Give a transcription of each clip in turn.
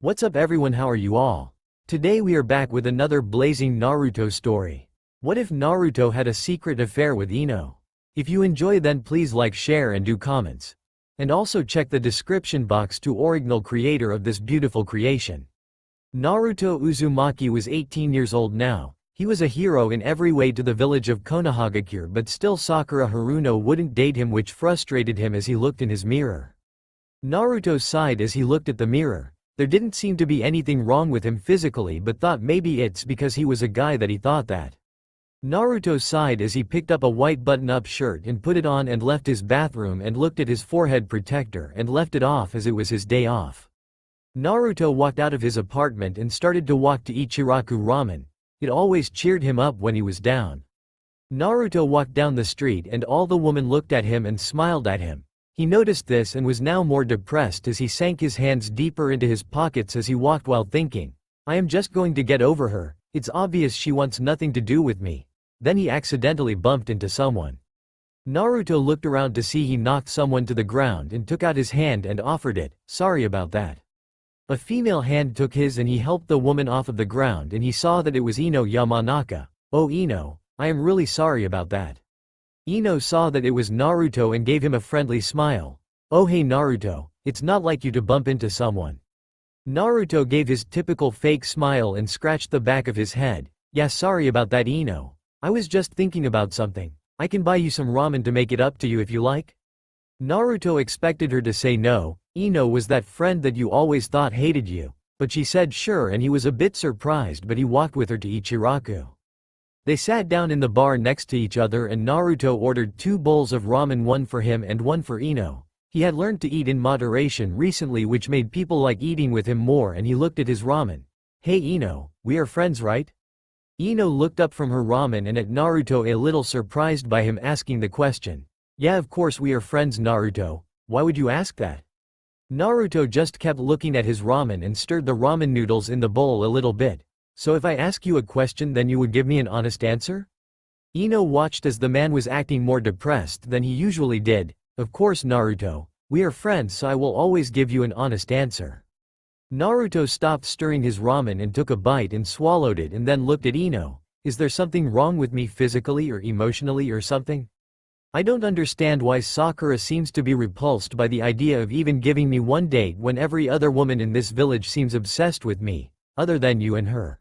What's up everyone, how are you all? Today we are back with another blazing Naruto story. What if Naruto had a secret affair with Ino? If you enjoy then please like, share and do comments. And also check the description box to original creator of this beautiful creation. Naruto Uzumaki was 18 years old now. He was a hero in every way to the village of Konohagakure, but still Sakura Haruno wouldn't date him, which frustrated him as he looked in his mirror. Naruto sighed as he looked at the mirror. There didn't seem to be anything wrong with him physically, but thought maybe it's because he was a guy that he thought that. Naruto sighed as he picked up a white button-up shirt and put it on and left his bathroom and looked at his forehead protector and left it off as it was his day off. Naruto walked out of his apartment and started to walk to Ichiraku Ramen. It always cheered him up when he was down. Naruto walked down the street and all the women looked at him and smiled at him. He noticed this and was now more depressed as he sank his hands deeper into his pockets as he walked while thinking, I am just going to get over her, it's obvious she wants nothing to do with me. Then he accidentally bumped into someone. Naruto looked around to see he knocked someone to the ground and took out his hand and offered it, sorry about that. A female hand took his and he helped the woman off of the ground and he saw that it was Ino Yamanaka. Oh Ino, I am really sorry about that. Ino saw that it was Naruto and gave him a friendly smile. Oh hey Naruto, it's not like you to bump into someone. Naruto gave his typical fake smile and scratched the back of his head. Yeah, sorry about that Ino. I was just thinking about something. I can buy you some ramen to make it up to you if you like. Naruto expected her to say no. Ino was that friend that you always thought hated you. But she said sure and he was a bit surprised, but he walked with her to Ichiraku. They sat down in the bar next to each other and Naruto ordered 2 bowls of ramen, one for him and one for Ino. He had learned to eat in moderation recently, which made people like eating with him more, and he looked at his ramen. Hey Ino, we are friends right? Ino looked up from her ramen and at Naruto, a little surprised by him asking the question. Yeah, of course we are friends Naruto, why would you ask that? Naruto just kept looking at his ramen and stirred the ramen noodles in the bowl a little bit. So if I ask you a question then you would give me an honest answer? Ino watched as the man was acting more depressed than he usually did. Of course Naruto, we are friends so I will always give you an honest answer. Naruto stopped stirring his ramen and took a bite and swallowed it and then looked at Ino. Is there something wrong with me physically or emotionally or something? I don't understand why Sakura seems to be repulsed by the idea of even giving me one date when every other woman in this village seems obsessed with me, other than you and her.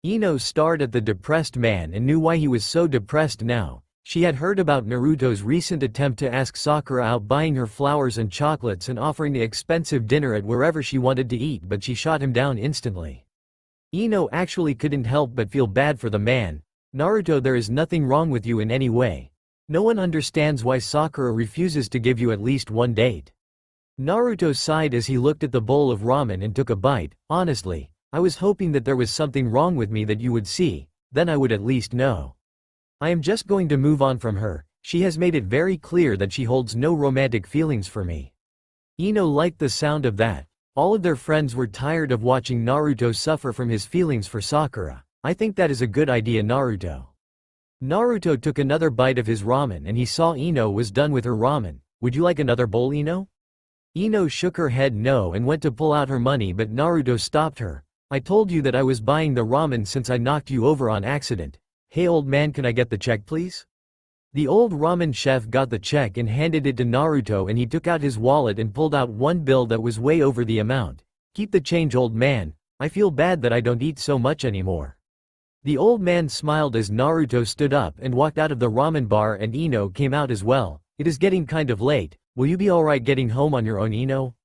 Ino stared at the depressed man and knew why he was so depressed now. She had heard about Naruto's recent attempt to ask Sakura out, buying her flowers and chocolates and offering the expensive dinner at wherever she wanted to eat, but she shot him down instantly. Ino actually couldn't help but feel bad for the man. Naruto, there is nothing wrong with you in any way. No one understands why Sakura refuses to give you at least one date. Naruto sighed as he looked at the bowl of ramen and took a bite. Honestly, I was hoping that there was something wrong with me that you would see, then I would at least know. I am just going to move on from her. She has made it very clear that she holds no romantic feelings for me. Ino liked the sound of that. All of their friends were tired of watching Naruto suffer from his feelings for Sakura. I think that is a good idea Naruto. Naruto took another bite of his ramen and he saw Ino was done with her ramen. Would you like another bowl Ino? Ino shook her head no and went to pull out her money, but Naruto stopped her. I told you that I was buying the ramen since I knocked you over on accident. Hey old man, can I get the check please? The old ramen chef got the check and handed it to Naruto and he took out his wallet and pulled out one bill that was way over the amount. Keep the change old man, I feel bad that I don't eat so much anymore. The old man smiled as Naruto stood up and walked out of the ramen bar and Ino came out as well. It is getting kind of late, will you be alright getting home on your own Ino?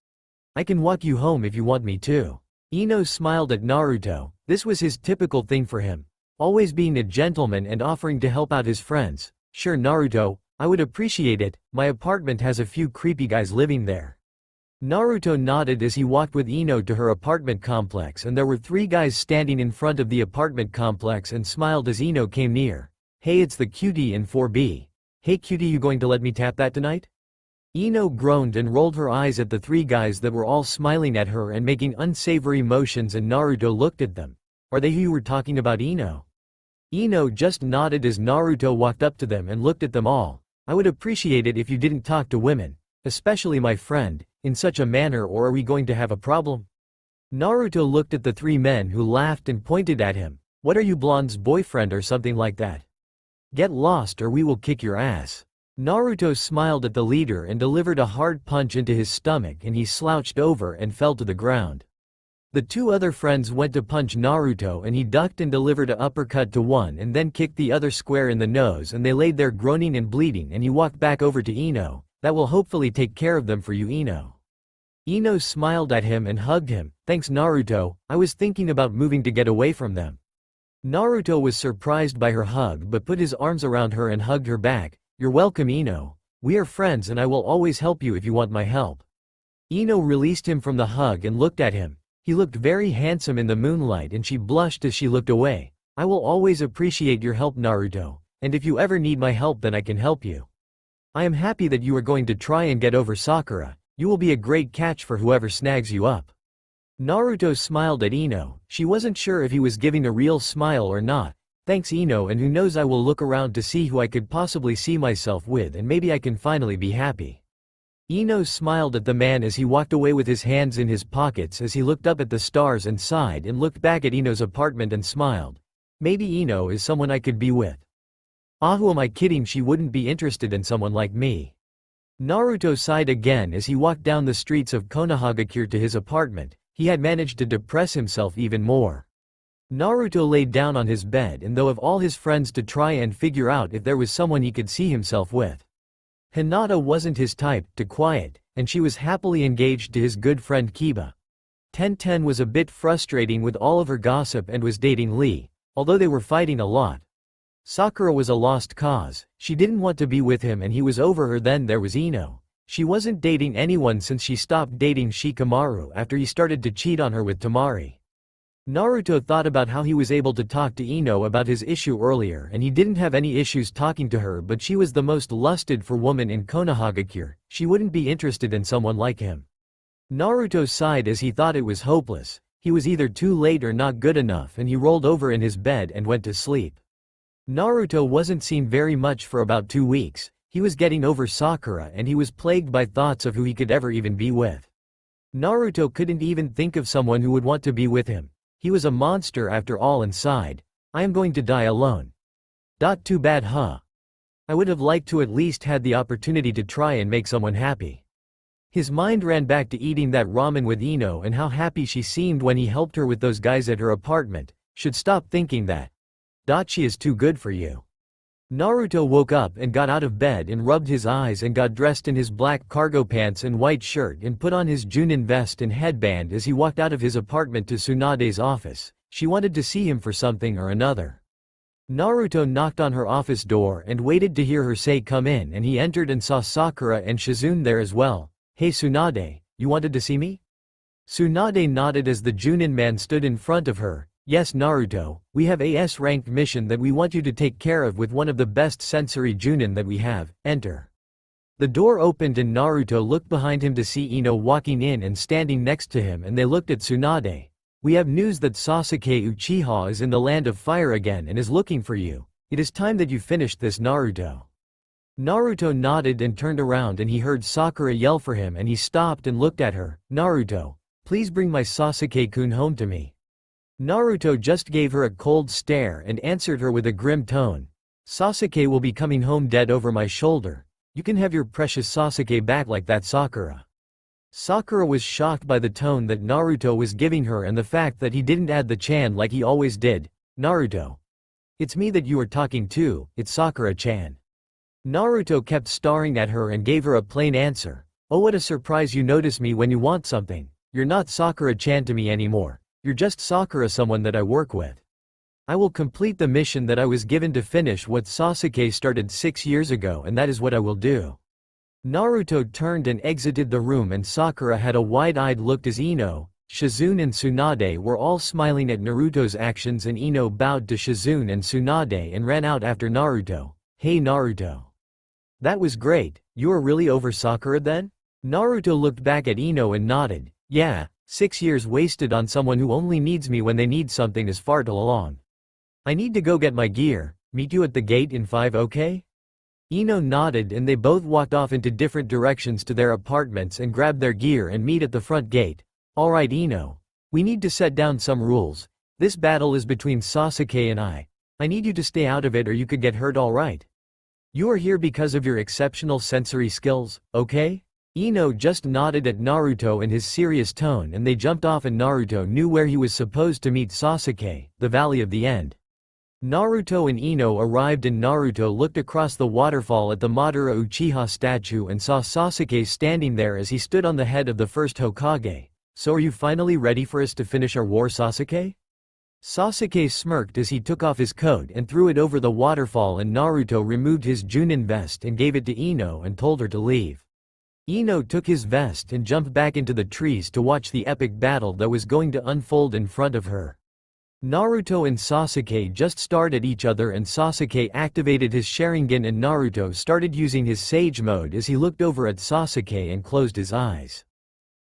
I can walk you home if you want me to. Ino smiled at Naruto. This was his typical thing for him. Always being a gentleman and offering to help out his friends. Sure Naruto, I would appreciate it, my apartment has a few creepy guys living there. Naruto nodded as he walked with Ino to her apartment complex, and there were 3 guys standing in front of the apartment complex and smiled as Ino came near. Hey, it's the cutie in 4B. Hey cutie, you going to let me tap that tonight? Ino groaned and rolled her eyes at the 3 guys that were all smiling at her and making unsavory motions, and Naruto looked at them. Are they who you were talking about Ino? Ino just nodded as Naruto walked up to them and looked at them all. I would appreciate it if you didn't talk to women, especially my friend, in such a manner, or are we going to have a problem? Naruto looked at the three men who laughed and pointed at him. What are you, blonde's boyfriend or something like that? Get lost or we will kick your ass. Naruto smiled at the leader and delivered a hard punch into his stomach, and he slouched over and fell to the ground. The two other friends went to punch Naruto and he ducked and delivered an uppercut to one and then kicked the other square in the nose, and they laid there groaning and bleeding, and he walked back over to Ino. That will hopefully take care of them for you, Ino. Ino smiled at him and hugged him. Thanks, Naruto, I was thinking about moving to get away from them. Naruto was surprised by her hug but put his arms around her and hugged her back. You're welcome, Ino. We are friends and I will always help you if you want my help. Ino released him from the hug and looked at him. He looked very handsome in the moonlight and she blushed as she looked away. I will always appreciate your help, Naruto, and if you ever need my help then I can help you. I am happy that you are going to try and get over Sakura. You will be a great catch for whoever snags you up. Naruto smiled at Ino. She wasn't sure if he was giving a real smile or not. Thanks, Ino, and who knows, I will look around to see who I could possibly see myself with, and maybe I can finally be happy. Ino smiled at the man as he walked away with his hands in his pockets as he looked up at the stars and sighed and looked back at Ino's apartment and smiled. Maybe Ino is someone I could be with. Ah, who am I kidding, she wouldn't be interested in someone like me. Naruto sighed again as he walked down the streets of Konohagakure to his apartment. He had managed to depress himself even more. Naruto laid down on his bed, and though of all his friends to try and figure out if there was someone he could see himself with. Hinata wasn't his type, too quiet, and she was happily engaged to his good friend Kiba. Tenten was a bit frustrating with all of her gossip and was dating Lee, although they were fighting a lot. Sakura was a lost cause, she didn't want to be with him and he was over her. Then there was Ino. She wasn't dating anyone since she stopped dating Shikamaru after he started to cheat on her with Temari. Naruto thought about how he was able to talk to Ino about his issue earlier, and he didn't have any issues talking to her, but she was the most lusted for woman in Konohagakure. She wouldn't be interested in someone like him. Naruto sighed as he thought it was hopeless. He was either too late or not good enough, and he rolled over in his bed and went to sleep. Naruto wasn't seen very much for about 2 weeks. He was getting over Sakura and he was plagued by thoughts of who he could ever even be with. Naruto couldn't even think of someone who would want to be with him. He was a monster after all and sighed. I am going to die alone. Too bad, huh? I would have liked to at least had the opportunity to try and make someone happy. His mind ran back to eating that ramen with Ino and how happy she seemed when he helped her with those guys at her apartment. Should stop thinking that. She is too good for you. Naruto woke up and got out of bed and rubbed his eyes and got dressed in his black cargo pants and white shirt and put on his Junin vest and headband as he walked out of his apartment to Tsunade's office. She wanted to see him for something or another. Naruto knocked on her office door and waited to hear her say come in, and he entered and saw Sakura and Shizune there as well. Hey Tsunade, you wanted to see me? Tsunade nodded as the Junin man stood in front of her. Yes, Naruto, we have a S-ranked mission that we want you to take care of with one of the best sensory Junin that we have. Enter. The door opened and Naruto looked behind him to see Ino walking in and standing next to him, and they looked at Tsunade. We have news that Sasuke Uchiha is in the land of fire again and is looking for you. It is time that you finished this, Naruto. Naruto nodded and turned around and he heard Sakura yell for him, and he stopped and looked at her. Naruto, please bring my Sasuke-kun home to me. Naruto just gave her a cold stare and answered her with a grim tone. Sasuke will be coming home dead over my shoulder. You can have your precious Sasuke back like that, Sakura. Sakura was shocked by the tone that Naruto was giving her and the fact that he didn't add the chan like he always did. Naruto. It's me that you are talking to, it's Sakura-chan. Naruto kept staring at her and gave her a plain answer. Oh, what a surprise, you notice me when you want something. You're not Sakura-chan to me anymore. You're just Sakura, someone that I work with. I will complete the mission that I was given to finish what Sasuke started 6 years ago, and that is what I will do. Naruto turned and exited the room, and Sakura had a wide-eyed look as Ino, Shizune and Tsunade were all smiling at Naruto's actions, and Ino bowed to Shizune and Tsunade and ran out after Naruto. Hey Naruto. That was great, you are really over Sakura then? Naruto looked back at Ino and nodded. Yeah. 6 years wasted on someone who only needs me when they need something is far too long. I need to go get my gear. Meet you at the gate in 5, okay? Ino nodded and they both walked off into different directions to their apartments and grabbed their gear and meet at the front gate. Alright Ino. We need to set down some rules. This battle is between Sasuke and I. I need you to stay out of it or you could get hurt, alright? You are here because of your exceptional sensory skills, okay? Ino just nodded at Naruto in his serious tone and they jumped off and Naruto knew where he was supposed to meet Sasuke, the Valley of the End. Naruto and Ino arrived and Naruto looked across the waterfall at the Madara Uchiha statue and saw Sasuke standing there as he stood on the head of the first Hokage. So are you finally ready for us to finish our war, Sasuke? Sasuke smirked as he took off his coat and threw it over the waterfall and Naruto removed his Junin vest and gave it to Ino and told her to leave. Ino took his vest and jumped back into the trees to watch the epic battle that was going to unfold in front of her. Naruto and Sasuke just stared at each other and Sasuke activated his Sharingan and Naruto started using his Sage mode as he looked over at Sasuke and closed his eyes.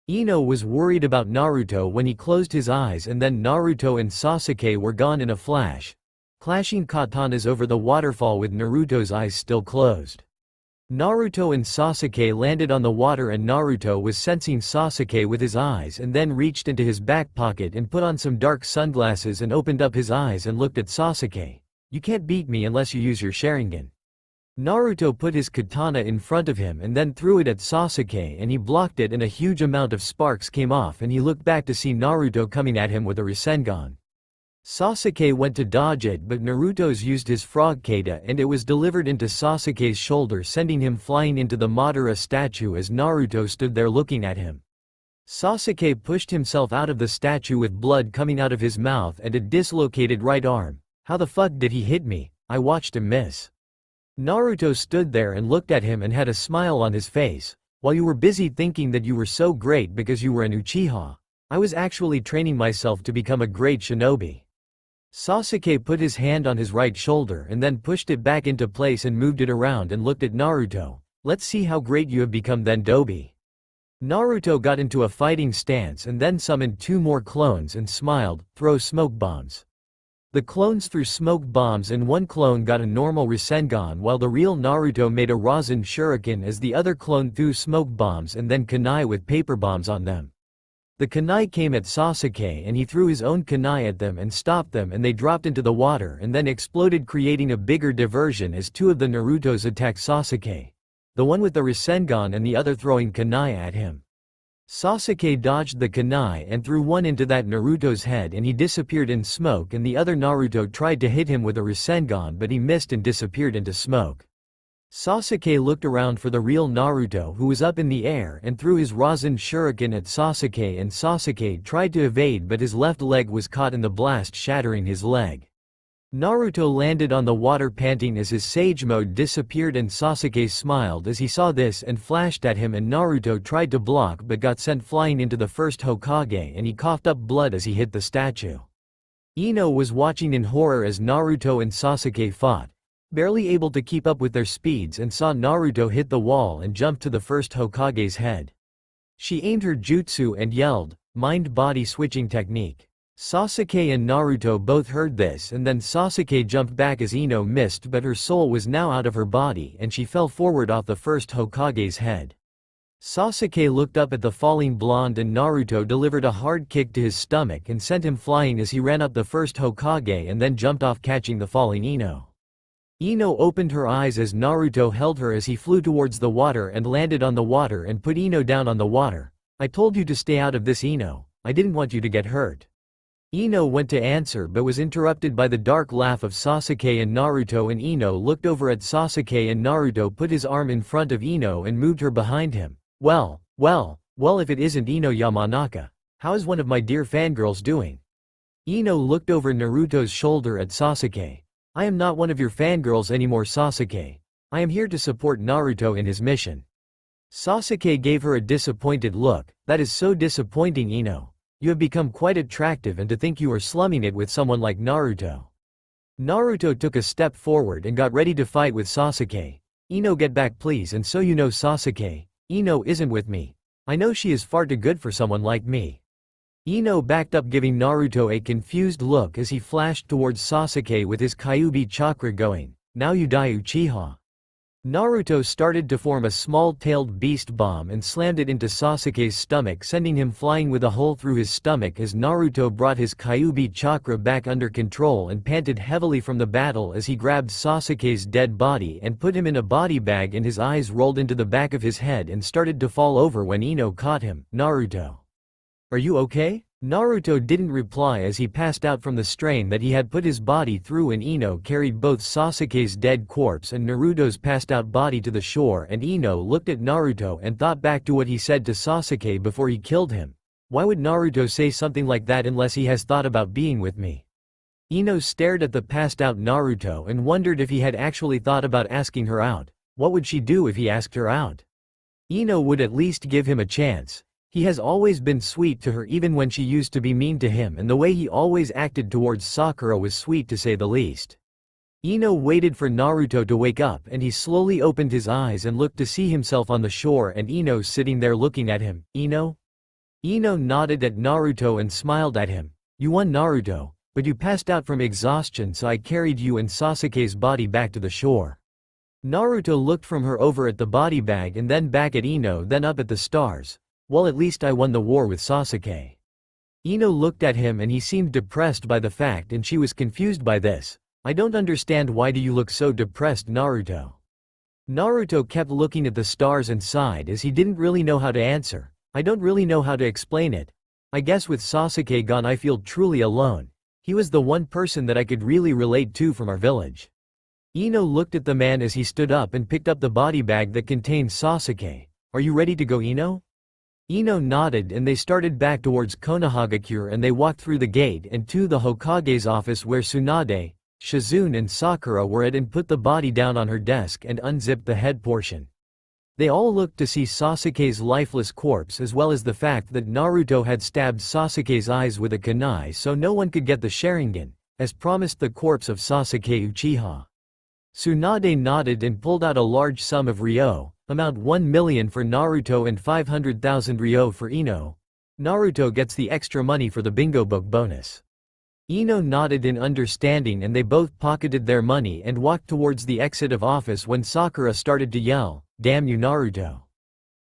Ino was worried about Naruto when he closed his eyes and then Naruto and Sasuke were gone in a flash, clashing katanas over the waterfall with Naruto's eyes still closed. Naruto and Sasuke landed on the water and Naruto was sensing Sasuke with his eyes and then reached into his back pocket and put on some dark sunglasses and opened up his eyes and looked at Sasuke. You can't beat me unless you use your Sharingan. Naruto put his katana in front of him and then threw it at Sasuke and he blocked it and a huge amount of sparks came off and he looked back to see Naruto coming at him with a Rasengan. Sasuke went to dodge it but Naruto's used his frog kata and it was delivered into Sasuke's shoulder sending him flying into the Madara statue as Naruto stood there looking at him. Sasuke pushed himself out of the statue with blood coming out of his mouth and a dislocated right arm. How the fuck did he hit me? I watched him miss. Naruto stood there and looked at him and had a smile on his face. While you were busy thinking that you were so great because you were an Uchiha, I was actually training myself to become a great shinobi. Sasuke put his hand on his right shoulder and then pushed it back into place and moved it around and looked at Naruto. Let's see how great you have become then, Dobi. Naruto got into a fighting stance and then summoned 2 more clones and smiled, throw smoke bombs. The clones threw smoke bombs and one clone got a normal Rasengan while the real Naruto made a Rasen Shuriken as the other clone threw smoke bombs and then kunai with paper bombs on them. The kunai came at Sasuke and he threw his own kunai at them and stopped them and they dropped into the water and then exploded creating a bigger diversion as 2 of the Narutos attacked Sasuke. The one with the Rasengan and the other throwing kunai at him. Sasuke dodged the kunai and threw one into that Naruto's head and he disappeared in smoke and the other Naruto tried to hit him with a Rasengan but he missed and disappeared into smoke. Sasuke looked around for the real Naruto who was up in the air and threw his Rasen Shuriken at Sasuke and Sasuke tried to evade but his left leg was caught in the blast shattering his leg. Naruto landed on the water panting as his Sage mode disappeared and Sasuke smiled as he saw this and flashed at him and Naruto tried to block but got sent flying into the first Hokage and he coughed up blood as he hit the statue. Ino was watching in horror as Naruto and Sasuke fought, barely able to keep up with their speeds and saw Naruto hit the wall and jump to the first Hokage's head. She aimed her jutsu and yelled, mind-body switching technique. Sasuke and Naruto both heard this and then Sasuke jumped back as Ino missed but her soul was now out of her body and she fell forward off the first Hokage's head. Sasuke looked up at the falling blonde and Naruto delivered a hard kick to his stomach and sent him flying as he ran up the first Hokage and then jumped off catching the falling Ino. Ino opened her eyes as Naruto held her as he flew towards the water and landed on the water and put Ino down on the water. I told you to stay out of this, Ino. I didn't want you to get hurt. Ino went to answer but was interrupted by the dark laugh of Sasuke and Naruto and Ino looked over at Sasuke and Naruto put his arm in front of Ino and moved her behind him. Well, if it isn't Ino Yamanaka. How is one of my dear fangirls doing? Ino looked over Naruto's shoulder at Sasuke. I am not one of your fangirls anymore, Sasuke. I am here to support Naruto in his mission. Sasuke gave her a disappointed look. That is so disappointing, Ino. You have become quite attractive and to think you are slumming it with someone like Naruto. Naruto took a step forward and got ready to fight with Sasuke. Ino, get back please, and so you know, Sasuke, Ino isn't with me. I know she is far too good for someone like me. Ino backed up giving Naruto a confused look as he flashed towards Sasuke with his Kyuubi chakra going, now you die Uchiha. Naruto started to form a small-tailed beast bomb and slammed it into Sasuke's stomach, sending him flying with a hole through his stomach as Naruto brought his Kyuubi chakra back under control and panted heavily from the battle as he grabbed Sasuke's dead body and put him in a body bag, and his eyes rolled into the back of his head and started to fall over when Ino caught him. "Naruto, are you okay?" Naruto didn't reply as he passed out from the strain that he had put his body through, and Ino carried both Sasuke's dead corpse and Naruto's passed out body to the shore, and Ino looked at Naruto and thought back to what he said to Sasuke before he killed him. Why would Naruto say something like that unless he has thought about being with me? Ino stared at the passed out Naruto and wondered if he had actually thought about asking her out. What would she do if he asked her out? Ino would at least give him a chance. He has always been sweet to her even when she used to be mean to him, and the way he always acted towards Sakura was sweet to say the least. Ino waited for Naruto to wake up, and he slowly opened his eyes and looked to see himself on the shore and Ino sitting there looking at him. "Ino?" Ino nodded at Naruto and smiled at him. "You won, Naruto, but you passed out from exhaustion, so I carried you and Sasuke's body back to the shore." Naruto looked from her over at the body bag and then back at Ino, then up at the stars. "Well, at least I won the war with Sasuke." Ino looked at him and he seemed depressed by the fact, and she was confused by this. "I don't understand, why do you look so depressed, Naruto?" Naruto kept looking at the stars and sighed as he didn't really know how to answer. "I don't really know how to explain it. I guess with Sasuke gone I feel truly alone. He was the one person that I could really relate to from our village." Ino looked at the man as he stood up and picked up the body bag that contained Sasuke. "Are you ready to go, Ino?" Ino nodded and they started back towards Konohagakure, and they walked through the gate and to the Hokage's office where Tsunade, Shizune and Sakura were at, and put the body down on her desk and unzipped the head portion. They all looked to see Sasuke's lifeless corpse, as well as the fact that Naruto had stabbed Sasuke's eyes with a kunai so no one could get the Sharingan, as promised the corpse of Sasuke Uchiha. Tsunade nodded and pulled out a large sum of ryo, amount 1 million for Naruto and 500,000 ryo for Ino. Naruto gets the extra money for the bingo book bonus. Ino nodded in understanding and they both pocketed their money and walked towards the exit of office when Sakura started to yell, "Damn you, Naruto.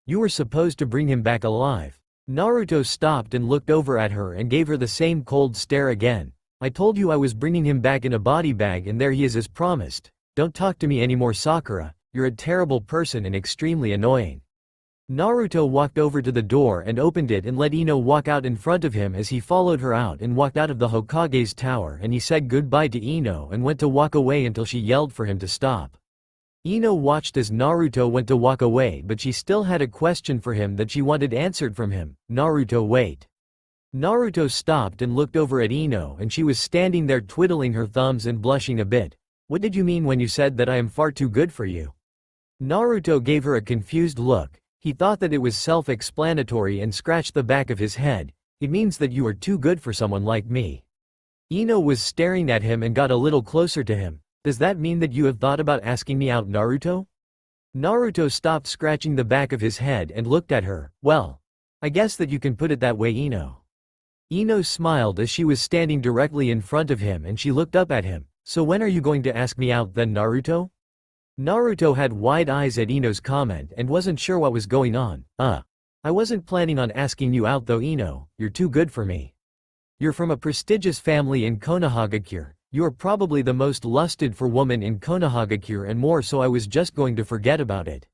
You were supposed to bring him back alive." Naruto stopped and looked over at her and gave her the same cold stare again. "I told you I was bringing him back in a body bag, and there he is as promised. Don't talk to me anymore, Sakura. You're a terrible person and extremely annoying." Naruto walked over to the door and opened it and let Ino walk out in front of him as he followed her out and walked out of the Hokage's tower, and he said goodbye to Ino and went to walk away until she yelled for him to stop. Ino watched as Naruto went to walk away, but she still had a question for him that she wanted answered from him. "Naruto, wait." Naruto stopped and looked over at Ino, and she was standing there twiddling her thumbs and blushing a bit. "What did you mean when you said that I am far too good for you?" Naruto gave her a confused look. He thought that it was self-explanatory and scratched the back of his head. "It means that you are too good for someone like me." Ino was staring at him and got a little closer to him. "Does that mean that you have thought about asking me out, Naruto?" Naruto stopped scratching the back of his head and looked at her. "Well, I guess that you can put it that way, Ino." Ino smiled as she was standing directly in front of him and she looked up at him. "So when are you going to ask me out then, Naruto?" Naruto had wide eyes at Ino's comment and wasn't sure what was going on. I wasn't planning on asking you out though, Ino. You're too good for me. You're from a prestigious family in Konohagakure. You are probably the most lusted for woman in Konohagakure and more, so I was just going to forget about it."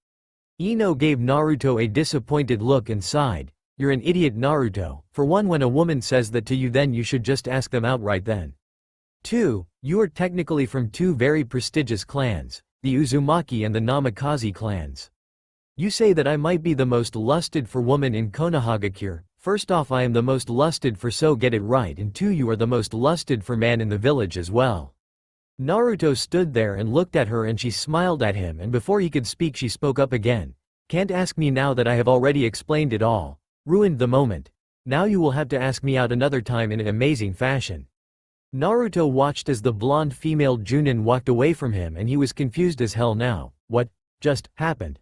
Ino gave Naruto a disappointed look and sighed. "You're an idiot, Naruto. For one, when a woman says that to you, then you should just ask them out right then. 2. You are technically from two very prestigious clans, the Uzumaki and the Namikaze clans. You say that I might be the most lusted for woman in Konohagakure. First off, I am the most lusted for, so get it right, and 2, you are the most lusted for man in the village as well." Naruto stood there and looked at her and she smiled at him, and before he could speak she spoke up again. "Can't ask me now that I have already explained it all. Ruined the moment. Now you will have to ask me out another time in an amazing fashion." Naruto watched as the blonde female Junin walked away from him and he was confused as hell now. What just happened?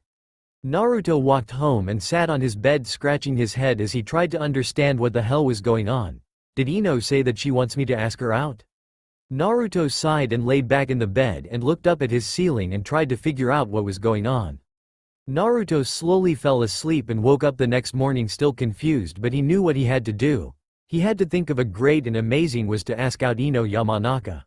Naruto walked home and sat on his bed scratching his head as he tried to understand what the hell was going on. Did Ino say that she wants me to ask her out? Naruto sighed and lay back in the bed and looked up at his ceiling and tried to figure out what was going on. Naruto slowly fell asleep and woke up the next morning still confused, but he knew what he had to do. He had to think of a great and amazing was to ask out Ino Yamanaka.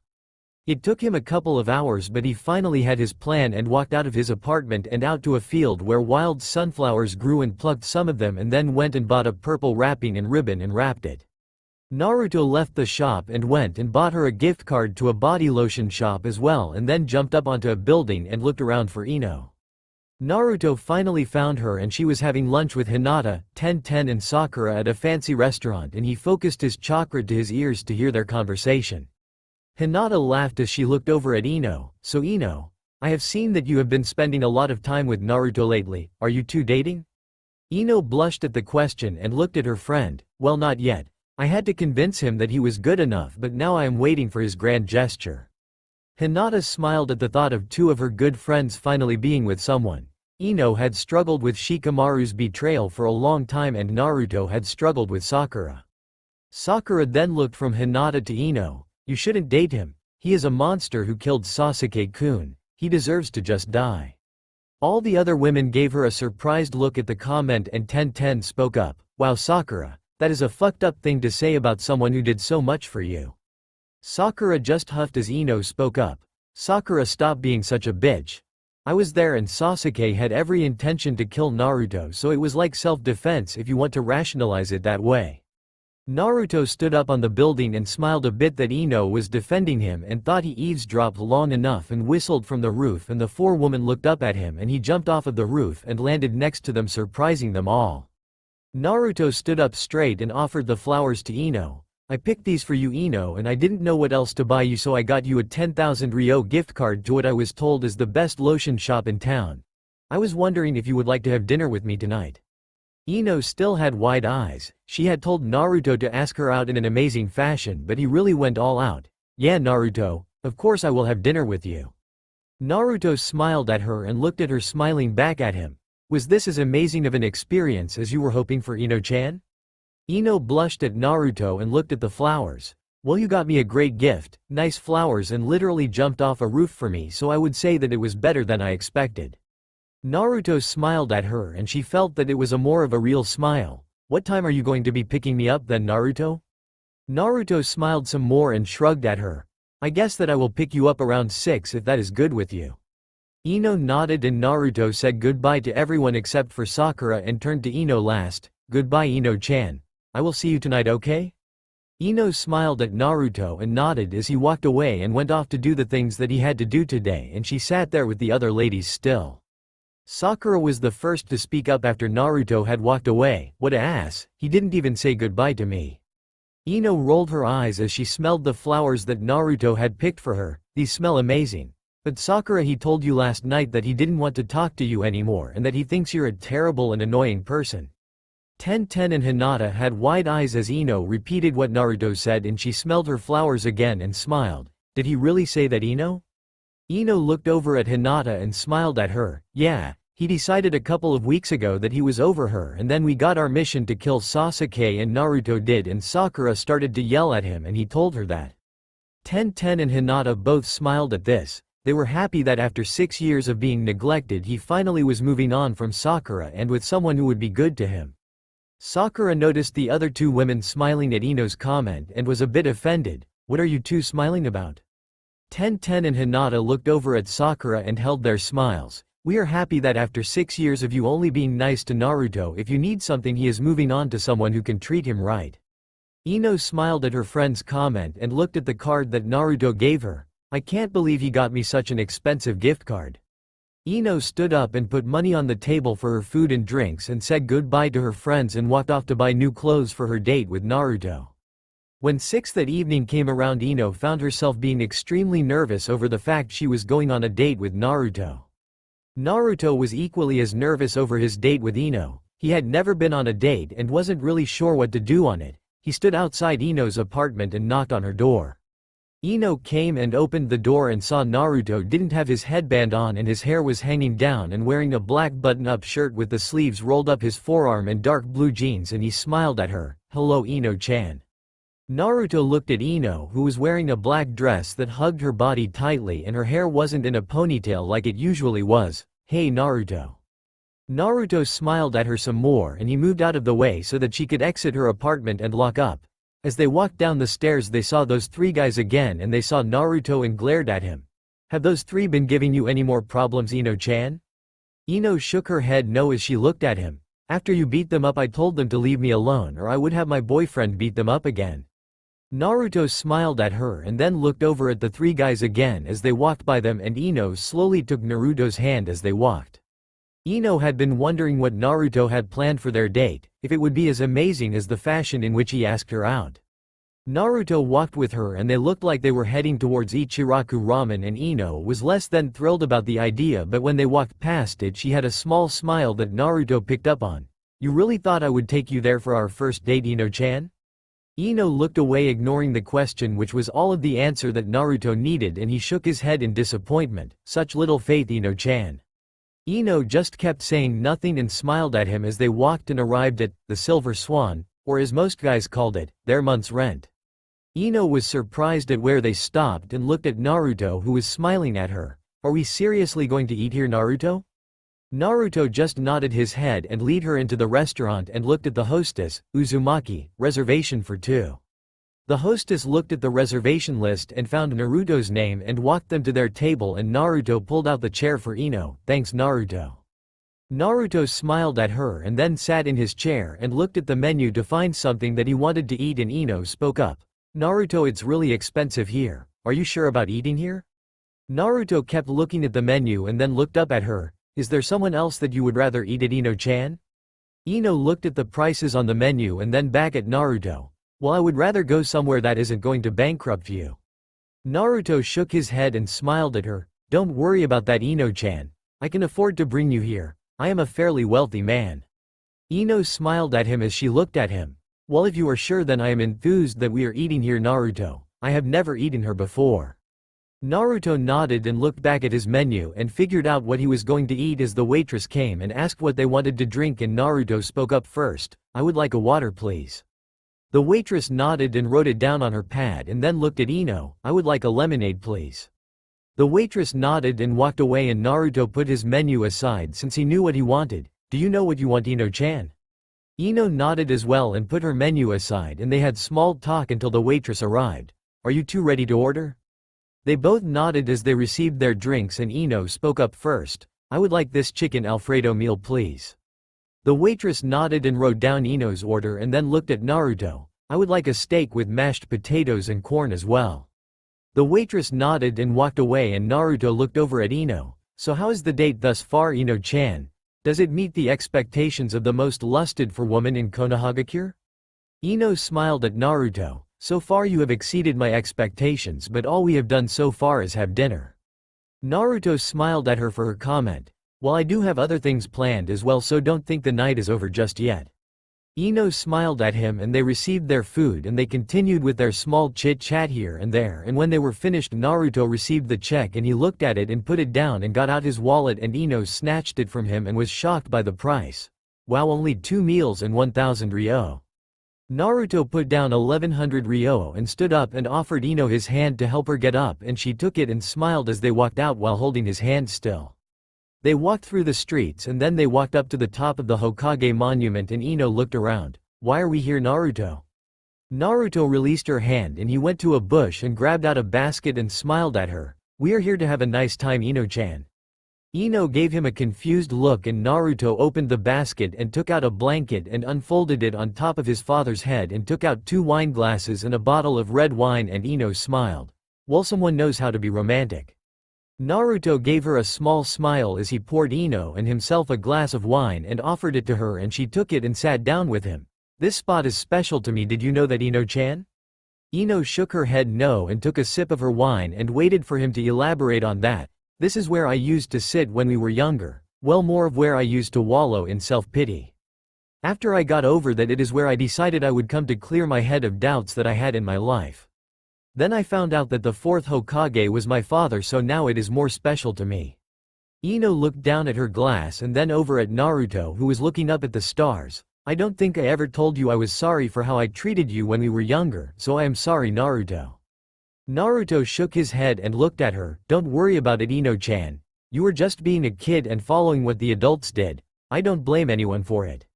It took him a couple of hours, but he finally had his plan and walked out of his apartment and out to a field where wild sunflowers grew and plucked some of them and then went and bought a purple wrapping and ribbon and wrapped it. Naruto left the shop and went and bought her a gift card to a body lotion shop as well, and then jumped up onto a building and looked around for Ino. Naruto finally found her and she was having lunch with Hinata, Tenten and Sakura at a fancy restaurant, and he focused his chakra to his ears to hear their conversation. Hinata laughed as she looked over at Ino. So Ino, I have seen that you have been spending a lot of time with Naruto lately, are you two dating? Ino blushed at the question and looked at her friend. Well, not yet. I had to convince him that he was good enough, but now I am waiting for his grand gesture. Hinata smiled at the thought of two of her good friends finally being with someone. Ino had struggled with Shikamaru's betrayal for a long time and Naruto had struggled with Sakura. Sakura then looked from Hinata to Ino. You shouldn't date him. He is a monster who killed Sasuke-kun. He deserves to just die. All the other women gave her a surprised look at the comment and Tenten spoke up. Wow, Sakura, that is a fucked up thing to say about someone who did so much for you. Sakura just huffed as Ino spoke up. Sakura, stop being such a bitch. I was there and Sasuke had every intention to kill Naruto, so it was like self-defense if you want to rationalize it that way. Naruto stood up on the building and smiled a bit that Ino was defending him and thought he eavesdropped long enough and whistled from the roof, and the four women looked up at him and he jumped off of the roof and landed next to them, surprising them all. Naruto stood up straight and offered the flowers to Ino. I picked these for you, Ino, and I didn't know what else to buy you, so I got you a 10,000 Ryo gift card to what I was told is the best lotion shop in town. I was wondering if you would like to have dinner with me tonight. Ino still had wide eyes. She had told Naruto to ask her out in an amazing fashion, but he really went all out. Yeah, Naruto, of course I will have dinner with you. Naruto smiled at her and looked at her smiling back at him. Was this as amazing of an experience as you were hoping for, Ino-chan? Ino blushed at Naruto and looked at the flowers. Well, you got me a great gift, nice flowers, and literally jumped off a roof for me, so I would say that it was better than I expected. Naruto smiled at her and she felt that it was more of a real smile. What time are you going to be picking me up then, Naruto? Naruto smiled some more and shrugged at her. I guess that I will pick you up around 6 if that is good with you. Ino nodded and Naruto said goodbye to everyone except for Sakura and turned to Ino last. Goodbye, Ino-chan. I will see you tonight, okay? Ino smiled at Naruto and nodded as he walked away and went off to do the things that he had to do today, and she sat there with the other ladies still. Sakura was the first to speak up after Naruto had walked away. What a ass, he didn't even say goodbye to me. Ino rolled her eyes as she smelled the flowers that Naruto had picked for her. These smell amazing. But Sakura, he told you last night that he didn't want to talk to you anymore and that he thinks you're a terrible and annoying person. Tenten and Hinata had wide eyes as Ino repeated what Naruto said, and she smelled her flowers again and smiled. Did he really say that, Ino? Ino looked over at Hinata and smiled at her. Yeah, he decided a couple of weeks ago that he was over her, and then we got our mission to kill Sasuke and Naruto did, and Sakura started to yell at him and he told her that. Tenten and Hinata both smiled at this. They were happy that after 6 years of being neglected he finally was moving on from Sakura and with someone who would be good to him. Sakura noticed the other two women smiling at Ino's comment and was a bit offended. What are you two smiling about? Tenten and Hinata looked over at Sakura and held their smiles. We are happy that after 6 years of you only being nice to Naruto, if you need something he is moving on to someone who can treat him right. Ino smiled at her friend's comment and looked at the card that Naruto gave her. I can't believe he got me such an expensive gift card. Ino stood up and put money on the table for her food and drinks and said goodbye to her friends and walked off to buy new clothes for her date with Naruto. When 6 that evening came around, Ino found herself being extremely nervous over the fact she was going on a date with Naruto. Naruto was equally as nervous over his date with Ino. He had never been on a date and wasn't really sure what to do on it. He stood outside Ino's apartment and knocked on her door. Ino came and opened the door and saw Naruto didn't have his headband on and his hair was hanging down and wearing a black button-up shirt with the sleeves rolled up his forearm and dark blue jeans, and he smiled at her. Hello, Ino-chan. Naruto looked at Ino, who was wearing a black dress that hugged her body tightly and her hair wasn't in a ponytail like it usually was. "Hey Naruto." Naruto smiled at her some more and he moved out of the way so that she could exit her apartment and lock up. As they walked down the stairs they saw those three guys again and they saw Naruto and glared at him. "Have those three been giving you any more problems, Ino-chan?" Ino shook her head no as she looked at him. "After you beat them up I told them to leave me alone or I would have my boyfriend beat them up again." Naruto smiled at her and then looked over at the three guys again as they walked by them and Ino slowly took Naruto's hand as they walked. Ino had been wondering what Naruto had planned for their date, if it would be as amazing as the fashion in which he asked her out. Naruto walked with her and they looked like they were heading towards Ichiraku Ramen and Ino was less than thrilled about the idea but when they walked past it she had a small smile that Naruto picked up on. "You really thought I would take you there for our first date, Ino-chan?" Ino looked away ignoring the question which was all of the answer that Naruto needed and he shook his head in disappointment. "Such little faith, Ino-chan." Ino just kept saying nothing and smiled at him as they walked and arrived at the Silver Swan, or as most guys called it, their month's rent. Ino was surprised at where they stopped and looked at Naruto who was smiling at her. "Are we seriously going to eat here, Naruto?" Naruto just nodded his head and led her into the restaurant and looked at the hostess, "Uzumaki, reservation for two." The hostess looked at the reservation list and found Naruto's name and walked them to their table and Naruto pulled out the chair for Ino. "Thanks Naruto." Naruto smiled at her and then sat in his chair and looked at the menu to find something that he wanted to eat and Ino spoke up. "Naruto, it's really expensive here. Are you sure about eating here?" Naruto kept looking at the menu and then looked up at her. "Is there someone else that you would rather eat at, Ino-chan?" Ino looked at the prices on the menu and then back at Naruto. "Well, I would rather go somewhere that isn't going to bankrupt you." Naruto shook his head and smiled at her. "Don't worry about that, Ino-chan. I can afford to bring you here. I am a fairly wealthy man." Ino smiled at him as she looked at him. "Well, if you are sure then I am enthused that we are eating here, Naruto. I have never eaten her before." Naruto nodded and looked back at his menu and figured out what he was going to eat as the waitress came and asked what they wanted to drink and Naruto spoke up first. "I would like a water please." The waitress nodded and wrote it down on her pad and then looked at Ino. "I would like a lemonade please." The waitress nodded and walked away and Naruto put his menu aside since he knew what he wanted. "Do you know what you want, Ino-chan?" Ino nodded as well and put her menu aside and they had small talk until the waitress arrived. "Are you two ready to order?" They both nodded as they received their drinks and Ino spoke up first. "I would like this chicken Alfredo meal please." The waitress nodded and wrote down Ino's order and then looked at Naruto. "I would like a steak with mashed potatoes and corn as well." The waitress nodded and walked away and Naruto looked over at Ino. "So how is the date thus far, Ino-chan? Does it meet the expectations of the most lusted for woman in Konohagakure?" Ino smiled at Naruto. "So far you have exceeded my expectations but all we have done so far is have dinner." Naruto smiled at her for her comment. "Well, I do have other things planned as well so don't think the night is over just yet." Ino smiled at him and they received their food and they continued with their small chit-chat here and there and when they were finished Naruto received the check and he looked at it and put it down and got out his wallet and Ino snatched it from him and was shocked by the price. "Wow, only 2 meals and 1,000 ryo." Naruto put down 1,100 ryo and stood up and offered Ino his hand to help her get up and she took it and smiled as they walked out while holding his hand still. They walked through the streets and then they walked up to the top of the Hokage monument and Ino looked around. "Why are we here, Naruto?" Naruto released her hand and he went to a bush and grabbed out a basket and smiled at her. "We are here to have a nice time, Ino-chan." Ino gave him a confused look and Naruto opened the basket and took out a blanket and unfolded it on top of his father's head and took out 2 wine glasses and a bottle of red wine and Ino smiled. "Well, someone knows how to be romantic." Naruto gave her a small smile as he poured Ino and himself a glass of wine and offered it to her and she took it and sat down with him. "This spot is special to me, did you know that, Ino-chan?" Ino shook her head no and took a sip of her wine and waited for him to elaborate on that. "This is where I used to sit when we were younger, well more of where I used to wallow in self-pity. After I got over that it is where I decided I would come to clear my head of doubts that I had in my life. Then I found out that the 4th Hokage was my father so now it is more special to me." Ino looked down at her glass and then over at Naruto who was looking up at the stars. I don't think I ever told you I was sorry for how I treated you when we were younger, so I am sorry, Naruto. Naruto shook his head and looked at her. Don't worry about it, Ino-chan. You were just being a kid and following what the adults did. I don't blame anyone for it.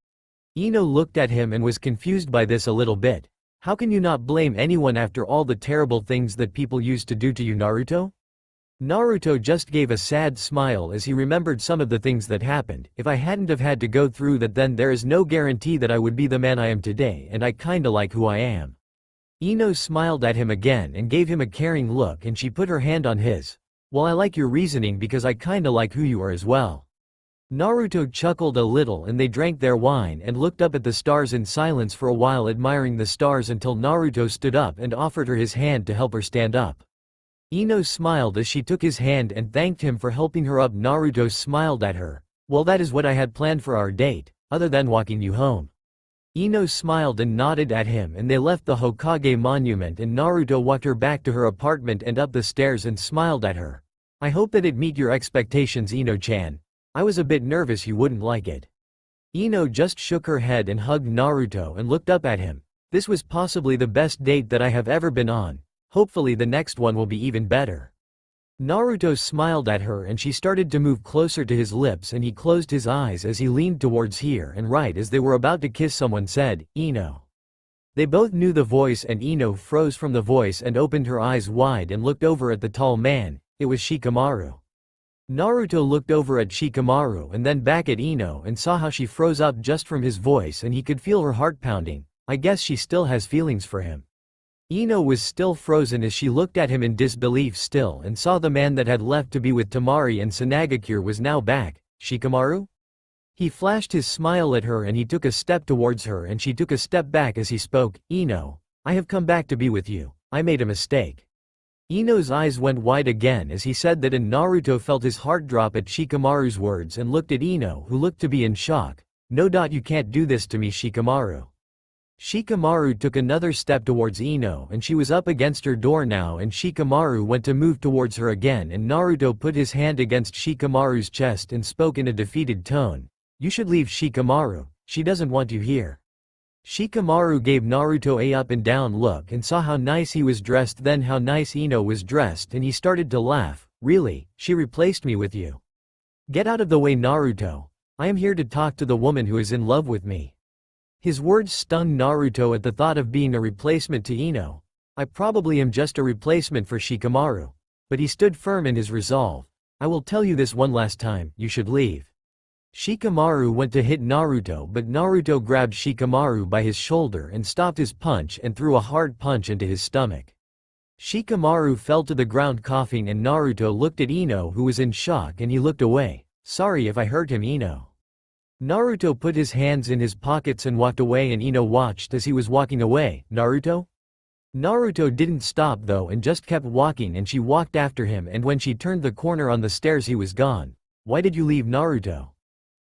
Ino looked at him and was confused by this a little bit. How can you not blame anyone after all the terrible things that people used to do to you, Naruto? Naruto just gave a sad smile as he remembered some of the things that happened. If I hadn't have had to go through that, then there is no guarantee that I would be the man I am today, and I kinda like who I am. Ino smiled at him again and gave him a caring look, and she put her hand on his. Well, I like your reasoning because I kinda like who you are as well. Naruto chuckled a little and they drank their wine and looked up at the stars in silence for a while, admiring the stars until Naruto stood up and offered her his hand to help her stand up. Ino smiled as she took his hand and thanked him for helping her up. Naruto smiled at her. Well, that is what I had planned for our date, other than walking you home. Ino smiled and nodded at him, and they left the Hokage monument, and Naruto walked her back to her apartment and up the stairs and smiled at her. I hope that it meet your expectations, Ino-chan. I was a bit nervous you wouldn't like it. Ino just shook her head and hugged Naruto and looked up at him. This was possibly the best date that I have ever been on. Hopefully the next one will be even better. Naruto smiled at her and she started to move closer to his lips, and he closed his eyes as he leaned towards her, and right as they were about to kiss, someone said, Ino. They both knew the voice, and Ino froze from the voice and opened her eyes wide and looked over at the tall man. It was Shikamaru. Naruto looked over at Shikamaru and then back at Ino and saw how she froze up just from his voice, and he could feel her heart pounding. I guess she still has feelings for him. Ino was still frozen as she looked at him in disbelief still, and saw the man that had left to be with Temari and Sanagakure was now back. Shikamaru? He flashed his smile at her and he took a step towards her, and she took a step back as he spoke. Ino, I have come back to be with you. I made a mistake. Ino's eyes went wide again as he said that, and Naruto felt his heart drop at Shikamaru's words and looked at Ino, who looked to be in shock. No. You can't do this to me, Shikamaru. Shikamaru took another step towards Ino, and she was up against her door now, and Shikamaru went to move towards her again, and Naruto put his hand against Shikamaru's chest and spoke in a defeated tone. You should leave, Shikamaru. She doesn't want you here. Shikamaru gave Naruto a up and down look and saw how nice he was dressed, then how nice Ino was dressed, and he started to laugh. Really? She replaced me with you? Get out of the way, Naruto. I am here to talk to the woman who is in love with me. His words stung Naruto at the thought of being a replacement to Ino. I probably am just a replacement for Shikamaru. But he stood firm in his resolve. I will tell you this one last time, you should leave. Shikamaru went to hit Naruto, but Naruto grabbed Shikamaru by his shoulder and stopped his punch and threw a hard punch into his stomach. Shikamaru fell to the ground coughing, and Naruto looked at Ino, who was in shock, and he looked away. Sorry if I hurt him, Ino. Naruto put his hands in his pockets and walked away, and Ino watched as he was walking away. Naruto? Naruto didn't stop though and just kept walking, and she walked after him, and when she turned the corner on the stairs he was gone. Why did you leave, Naruto?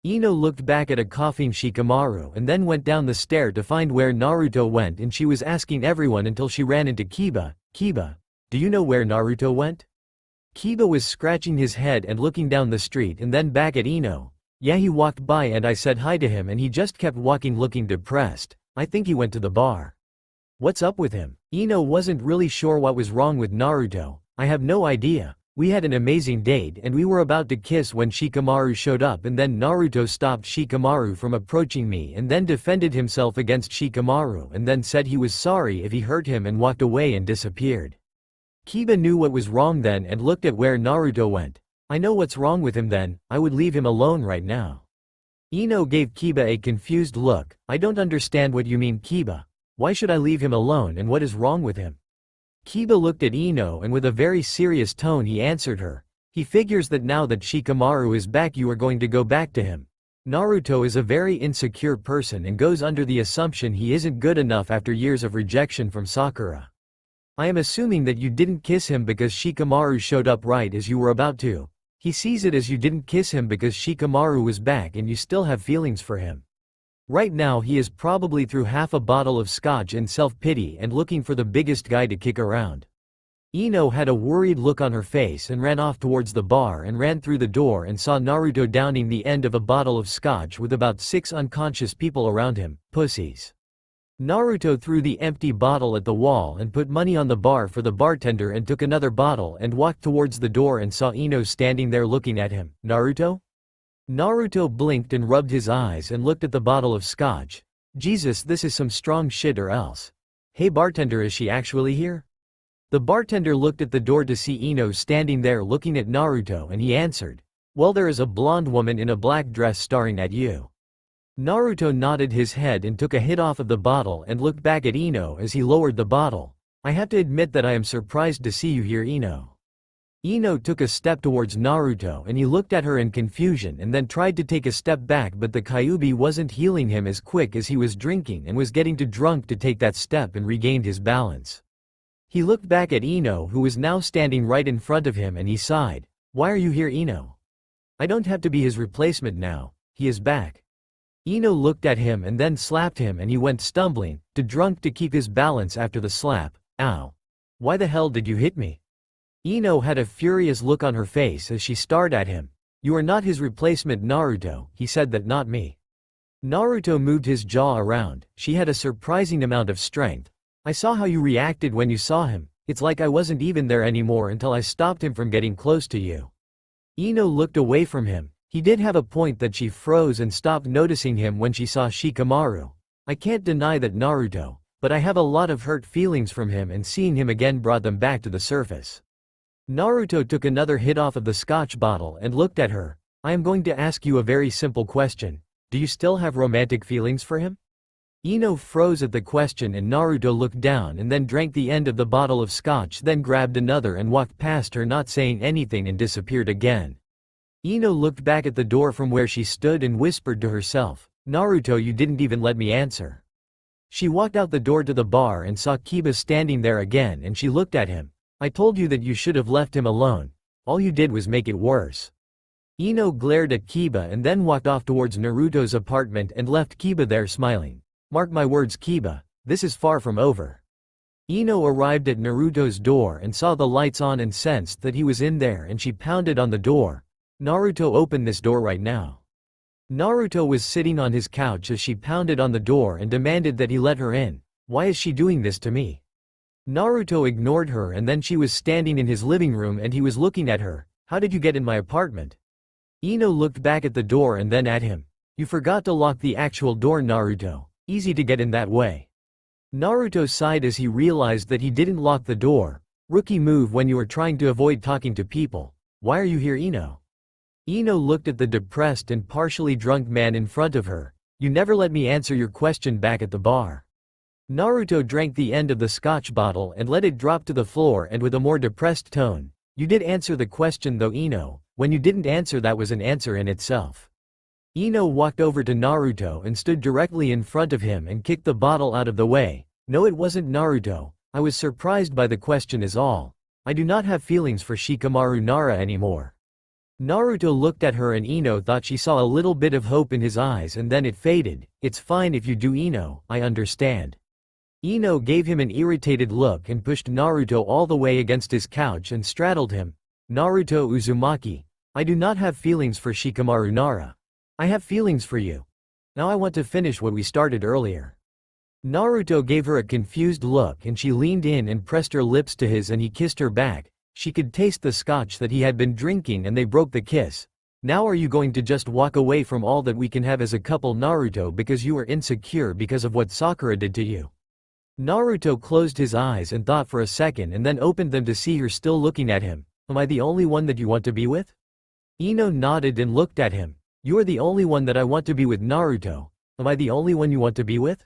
Ino looked back at a coughing Shikamaru and then went down the stair to find where Naruto went, and she was asking everyone until she ran into Kiba. Kiba, do you know where Naruto went? Kiba was scratching his head and looking down the street and then back at Ino. Yeah, he walked by and I said hi to him and he just kept walking looking depressed. I think he went to the bar. What's up with him? Ino wasn't really sure what was wrong with Naruto. I have no idea. We had an amazing date and we were about to kiss when Shikamaru showed up, and then Naruto stopped Shikamaru from approaching me and then defended himself against Shikamaru and then said he was sorry if he hurt him and walked away and disappeared. Kiba knew what was wrong then and looked at where Naruto went. I know what's wrong with him then, I would leave him alone right now. Ino gave Kiba a confused look. I don't understand what you mean, Kiba. Why should I leave him alone, and what is wrong with him? Kiba looked at Ino and with a very serious tone he answered her. He figures that now that Shikamaru is back you are going to go back to him. Naruto is a very insecure person and goes under the assumption he isn't good enough after years of rejection from Sakura. I am assuming that you didn't kiss him because Shikamaru showed up right as you were about to. He sees it as you didn't kiss him because Shikamaru was back and you still have feelings for him. Right now he is probably through half a bottle of scotch in self-pity and looking for the biggest guy to kick around. Ino had a worried look on her face and ran off towards the bar and ran through the door and saw Naruto downing the end of a bottle of scotch with about 6 unconscious people around him, pussies. Naruto threw the empty bottle at the wall and put money on the bar for the bartender and took another bottle and walked towards the door and saw Ino standing there looking at him. Naruto? Naruto blinked and rubbed his eyes and looked at the bottle of scotch. Jesus, this is some strong shit or else. Hey bartender, is she actually here? The bartender looked at the door to see Ino standing there looking at Naruto and he answered, well, there is a blonde woman in a black dress staring at you. Naruto nodded his head and took a hit off of the bottle and looked back at Ino as he lowered the bottle. I have to admit that I am surprised to see you here, Ino. Ino took a step towards Naruto and he looked at her in confusion and then tried to take a step back, but the Kyuubi wasn't healing him as quick as he was drinking and was getting too drunk to take that step and regained his balance. He looked back at Ino, who was now standing right in front of him, and he sighed. Why are you here, Ino? I don't have to be his replacement now, he is back. Ino looked at him and then slapped him and he went stumbling, too drunk to keep his balance after the slap. Ow. Why the hell did you hit me? Ino had a furious look on her face as she stared at him. You are not his replacement, Naruto, he said. That not me. Naruto moved his jaw around. She had a surprising amount of strength. I saw how you reacted when you saw him. It's like I wasn't even there anymore until I stopped him from getting close to you. Ino looked away from him. He did have a point that she froze and stopped noticing him when she saw Shikamaru. I can't deny that, Naruto, but I have a lot of hurt feelings from him, and seeing him again brought them back to the surface. Naruto took another hit off of the scotch bottle and looked at her. I am going to ask you a very simple question. Do you still have romantic feelings for him? Ino froze at the question and Naruto looked down and then drank the end of the bottle of scotch, then grabbed another and walked past her, not saying anything, and disappeared again. Ino looked back at the door from where she stood and whispered to herself, Naruto, you didn't even let me answer. She walked out the door to the bar and saw Kiba standing there again, and she looked at him. I told you that you should have left him alone. All you did was make it worse. Ino glared at Kiba and then walked off towards Naruto's apartment and left Kiba there smiling. Mark my words, Kiba, this is far from over. Ino arrived at Naruto's door and saw the lights on and sensed that he was in there, and she pounded on the door. Naruto, open this door right now. Naruto was sitting on his couch as she pounded on the door and demanded that he let her in. Why is she doing this to me? Naruto ignored her, and then she was standing in his living room and he was looking at her. How did you get in my apartment? Ino looked back at the door and then at him. You forgot to lock the actual door, Naruto. Easy to get in that way. Naruto sighed as he realized that he didn't lock the door. Rookie move when you are trying to avoid talking to people. Why are you here, Ino? Ino looked at the depressed and partially drunk man in front of her. You never let me answer your question back at the bar. Naruto drank the end of the scotch bottle and let it drop to the floor, and with a more depressed tone. You did answer the question though, Ino. When you didn't answer, that was an answer in itself. Ino walked over to Naruto and stood directly in front of him and kicked the bottle out of the way. No, it wasn't, Naruto. I was surprised by the question is all. I do not have feelings for Shikamaru Nara anymore. Naruto looked at her and Ino thought she saw a little bit of hope in his eyes, and then it faded. It's fine if you do, Ino, I understand. Ino gave him an irritated look and pushed Naruto all the way against his couch and straddled him. Naruto-Uzumaki, I do not have feelings for Shikamaru Nara. I have feelings for you. Now I want to finish what we started earlier. Naruto gave her a confused look and she leaned in and pressed her lips to his and he kissed her back. She could taste the scotch that he had been drinking and they broke the kiss. Now are you going to just walk away from all that we can have as a couple, Naruto, because you are insecure because of what Sakura did to you? Naruto closed his eyes and thought for a second and then opened them to see her still looking at him. Am I the only one that you want to be with? Ino nodded and looked at him. You are the only one that I want to be with, Naruto. Am I the only one you want to be with?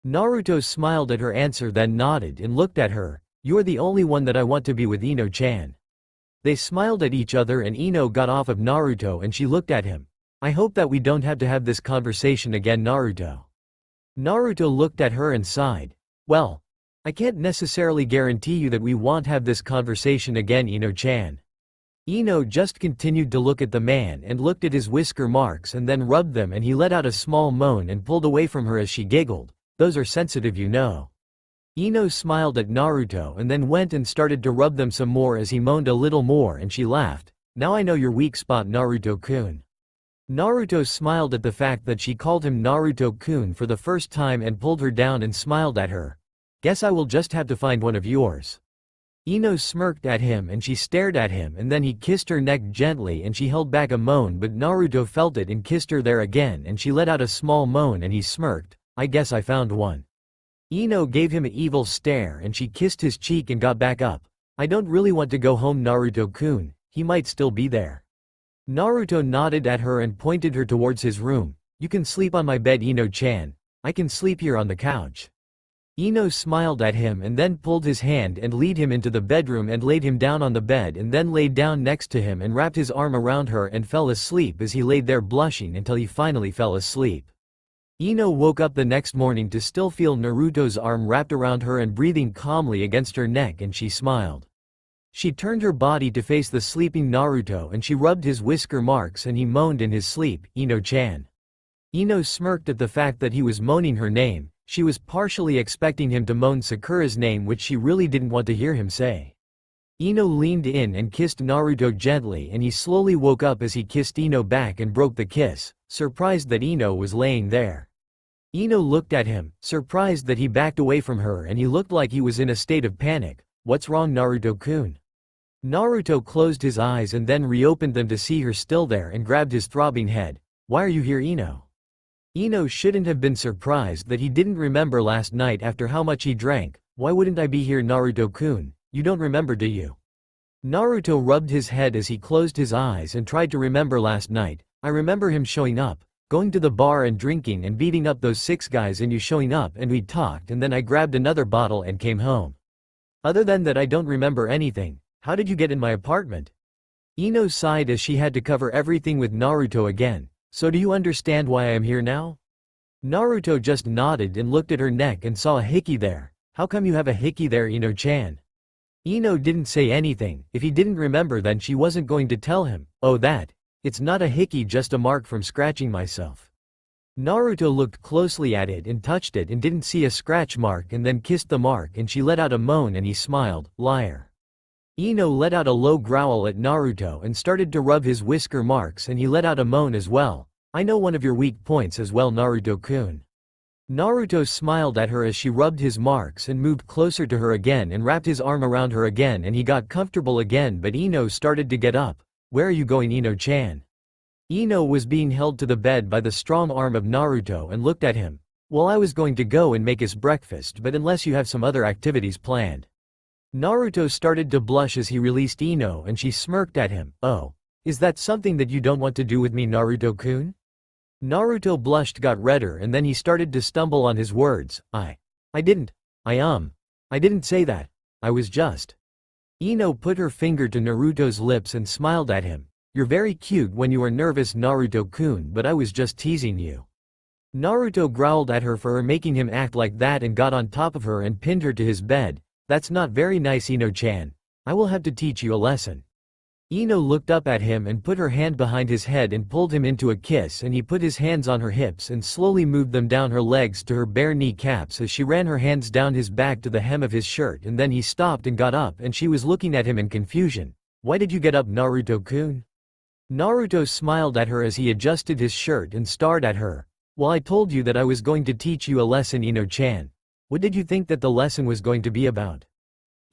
Naruto smiled at her answer, then nodded and looked at her. You are the only one that I want to be with, Ino-chan. They smiled at each other and Ino got off of Naruto and she looked at him. I hope that we don't have to have this conversation again, Naruto. Naruto looked at her and sighed. Well, I can't necessarily guarantee you that we won't have this conversation again, Ino-chan. Ino just continued to look at the man and looked at his whisker marks and then rubbed them, and he let out a small moan and pulled away from her as she giggled. Those are sensitive, you know. Ino smiled at Naruto and then went and started to rub them some more as he moaned a little more and she laughed. Now I know your weak spot, Naruto-kun. Naruto smiled at the fact that she called him Naruto-kun for the first time and pulled her down and smiled at her. Guess I will just have to find one of yours. Ino smirked at him and she stared at him and then he kissed her neck gently and she held back a moan but Naruto felt it and kissed her there again and she let out a small moan and he smirked. I guess I found one. Ino gave him an evil stare and she kissed his cheek and got back up. I don't really want to go home, Naruto-kun, he might still be there. Naruto nodded at her and pointed her towards his room. You can sleep on my bed, Ino-chan. I can sleep here on the couch. Ino smiled at him and then pulled his hand and led him into the bedroom and laid him down on the bed and then laid down next to him and wrapped his arm around her and fell asleep as he laid there blushing until he finally fell asleep. Ino woke up the next morning to still feel Naruto's arm wrapped around her and breathing calmly against her neck and she smiled. She turned her body to face the sleeping Naruto and she rubbed his whisker marks and he moaned in his sleep, Ino-chan. Ino smirked at the fact that he was moaning her name. She was partially expecting him to moan Sakura's name which she really didn't want to hear him say. Ino leaned in and kissed Naruto gently and he slowly woke up as he kissed Ino back and broke the kiss, surprised that Ino was laying there. Ino looked at him, surprised that he backed away from her and he looked like he was in a state of panic. What's wrong, Naruto-kun? Naruto closed his eyes and then reopened them to see her still there and grabbed his throbbing head. Why are you here, Ino? Ino shouldn't have been surprised that he didn't remember last night after how much he drank. Why wouldn't I be here, Naruto-kun? You don't remember, do you? Naruto rubbed his head as he closed his eyes and tried to remember last night. I remember him showing up, going to the bar and drinking and beating up those 6 guys and you showing up and we talked and then I grabbed another bottle and came home. Other than that I don't remember anything. How did you get in my apartment? Ino sighed as she had to cover everything with Naruto again. So do you understand why I am here now? Naruto just nodded and looked at her neck and saw a hickey there. How come you have a hickey there, Ino-chan? Ino didn't say anything. If he didn't remember then she wasn't going to tell him. Oh, that. It's not a hickey, just a mark from scratching myself. Naruto looked closely at it and touched it and didn't see a scratch mark and then kissed the mark and she let out a moan and he smiled. Liar. Ino let out a low growl at Naruto and started to rub his whisker marks and he let out a moan as well. I know one of your weak points as well, Naruto-kun. Naruto smiled at her as she rubbed his marks and moved closer to her again and wrapped his arm around her again and he got comfortable again but Ino started to get up. Where are you going, Ino-chan? Ino was being held to the bed by the strong arm of Naruto and looked at him. Well, I was going to go and make us breakfast but unless you have some other activities planned. Naruto started to blush as he released Ino and she smirked at him. Oh. Is that something that you don't want to do with me, Naruto-kun? Naruto blushed, got redder and then he started to stumble on his words. I didn't say that. I was just. Ino put her finger to Naruto's lips and smiled at him. You're very cute when you are nervous, Naruto-kun, but I was just teasing you. Naruto growled at her for her making him act like that and got on top of her and pinned her to his bed. That's not very nice, Ino-chan. I will have to teach you a lesson. Ino looked up at him and put her hand behind his head and pulled him into a kiss and he put his hands on her hips and slowly moved them down her legs to her bare kneecaps as she ran her hands down his back to the hem of his shirt and then he stopped and got up and she was looking at him in confusion. Why did you get up, Naruto-kun? Naruto smiled at her as he adjusted his shirt and stared at her. Well, I told you that I was going to teach you a lesson, Ino-chan. What did you think that the lesson was going to be about?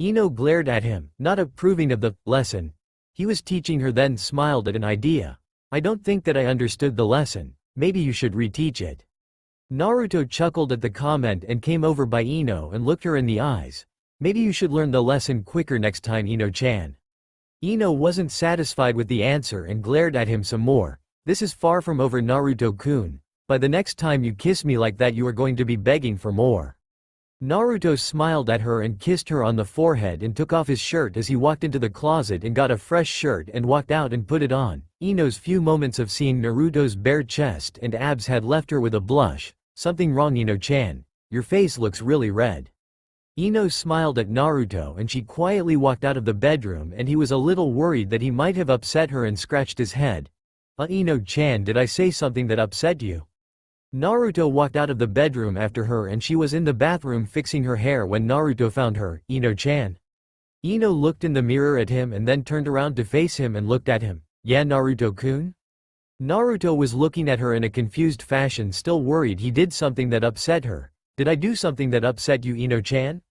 Ino glared at him, not approving of the lesson he was teaching her, then smiled at an idea. I don't think that I understood the lesson. Maybe you should reteach it. Naruto chuckled at the comment and came over by Ino and looked her in the eyes. Maybe you should learn the lesson quicker next time, Ino-chan. Ino wasn't satisfied with the answer and glared at him some more. This is far from over, Naruto-kun. By the next time you kiss me like that you are going to be begging for more. Naruto smiled at her and kissed her on the forehead and took off his shirt as he walked into the closet and got a fresh shirt and walked out and put it on. Ino's few moments of seeing Naruto's bare chest and abs had left her with a blush. Something wrong, Ino-chan? Your face looks really red. Ino smiled at Naruto and she quietly walked out of the bedroom and he was a little worried that he might have upset her and scratched his head. Ino-chan, did I say something that upset you? Naruto walked out of the bedroom after her and she was in the bathroom fixing her hair when Naruto found her. Ino-chan. Ino looked in the mirror at him and then turned around to face him and looked at him. Yeah, Naruto-kun? Naruto was looking at her in a confused fashion, still worried he did something that upset her. Did I do something that upset you, Ino-chan?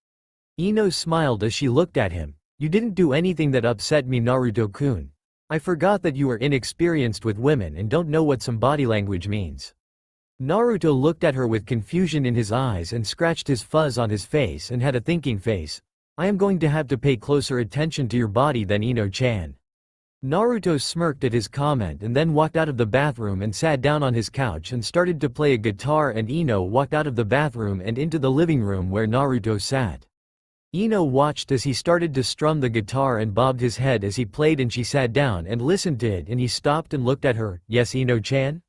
Ino smiled as she looked at him. You didn't do anything that upset me, Naruto-kun. I forgot that you are inexperienced with women and don't know what some body language means. Naruto looked at her with confusion in his eyes and scratched his fuzz on his face and had a thinking face. I am going to have to pay closer attention to your body then, Ino-chan. Naruto smirked at his comment and then walked out of the bathroom and sat down on his couch and started to play a guitar, and Ino walked out of the bathroom and into the living room where Naruto sat. Ino watched as he started to strum the guitar and bobbed his head as he played, and she sat down and listened to it, and he stopped and looked at her. Yes, Ino-chan?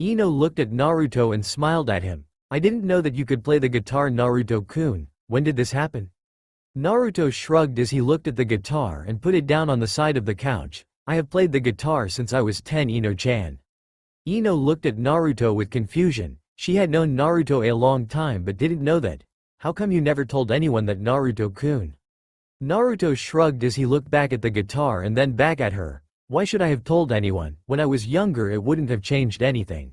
Ino looked at Naruto and smiled at him. I didn't know that you could play the guitar, Naruto-kun. When did this happen? Naruto shrugged as he looked at the guitar and put it down on the side of the couch. I have played the guitar since I was 10, Ino-chan. Ino looked at Naruto with confusion. She had known Naruto a long time but didn't know that. How come you never told anyone that, Naruto-kun? Naruto shrugged as he looked back at the guitar and then back at her. Why should I have told anyone? When I was younger it wouldn't have changed anything.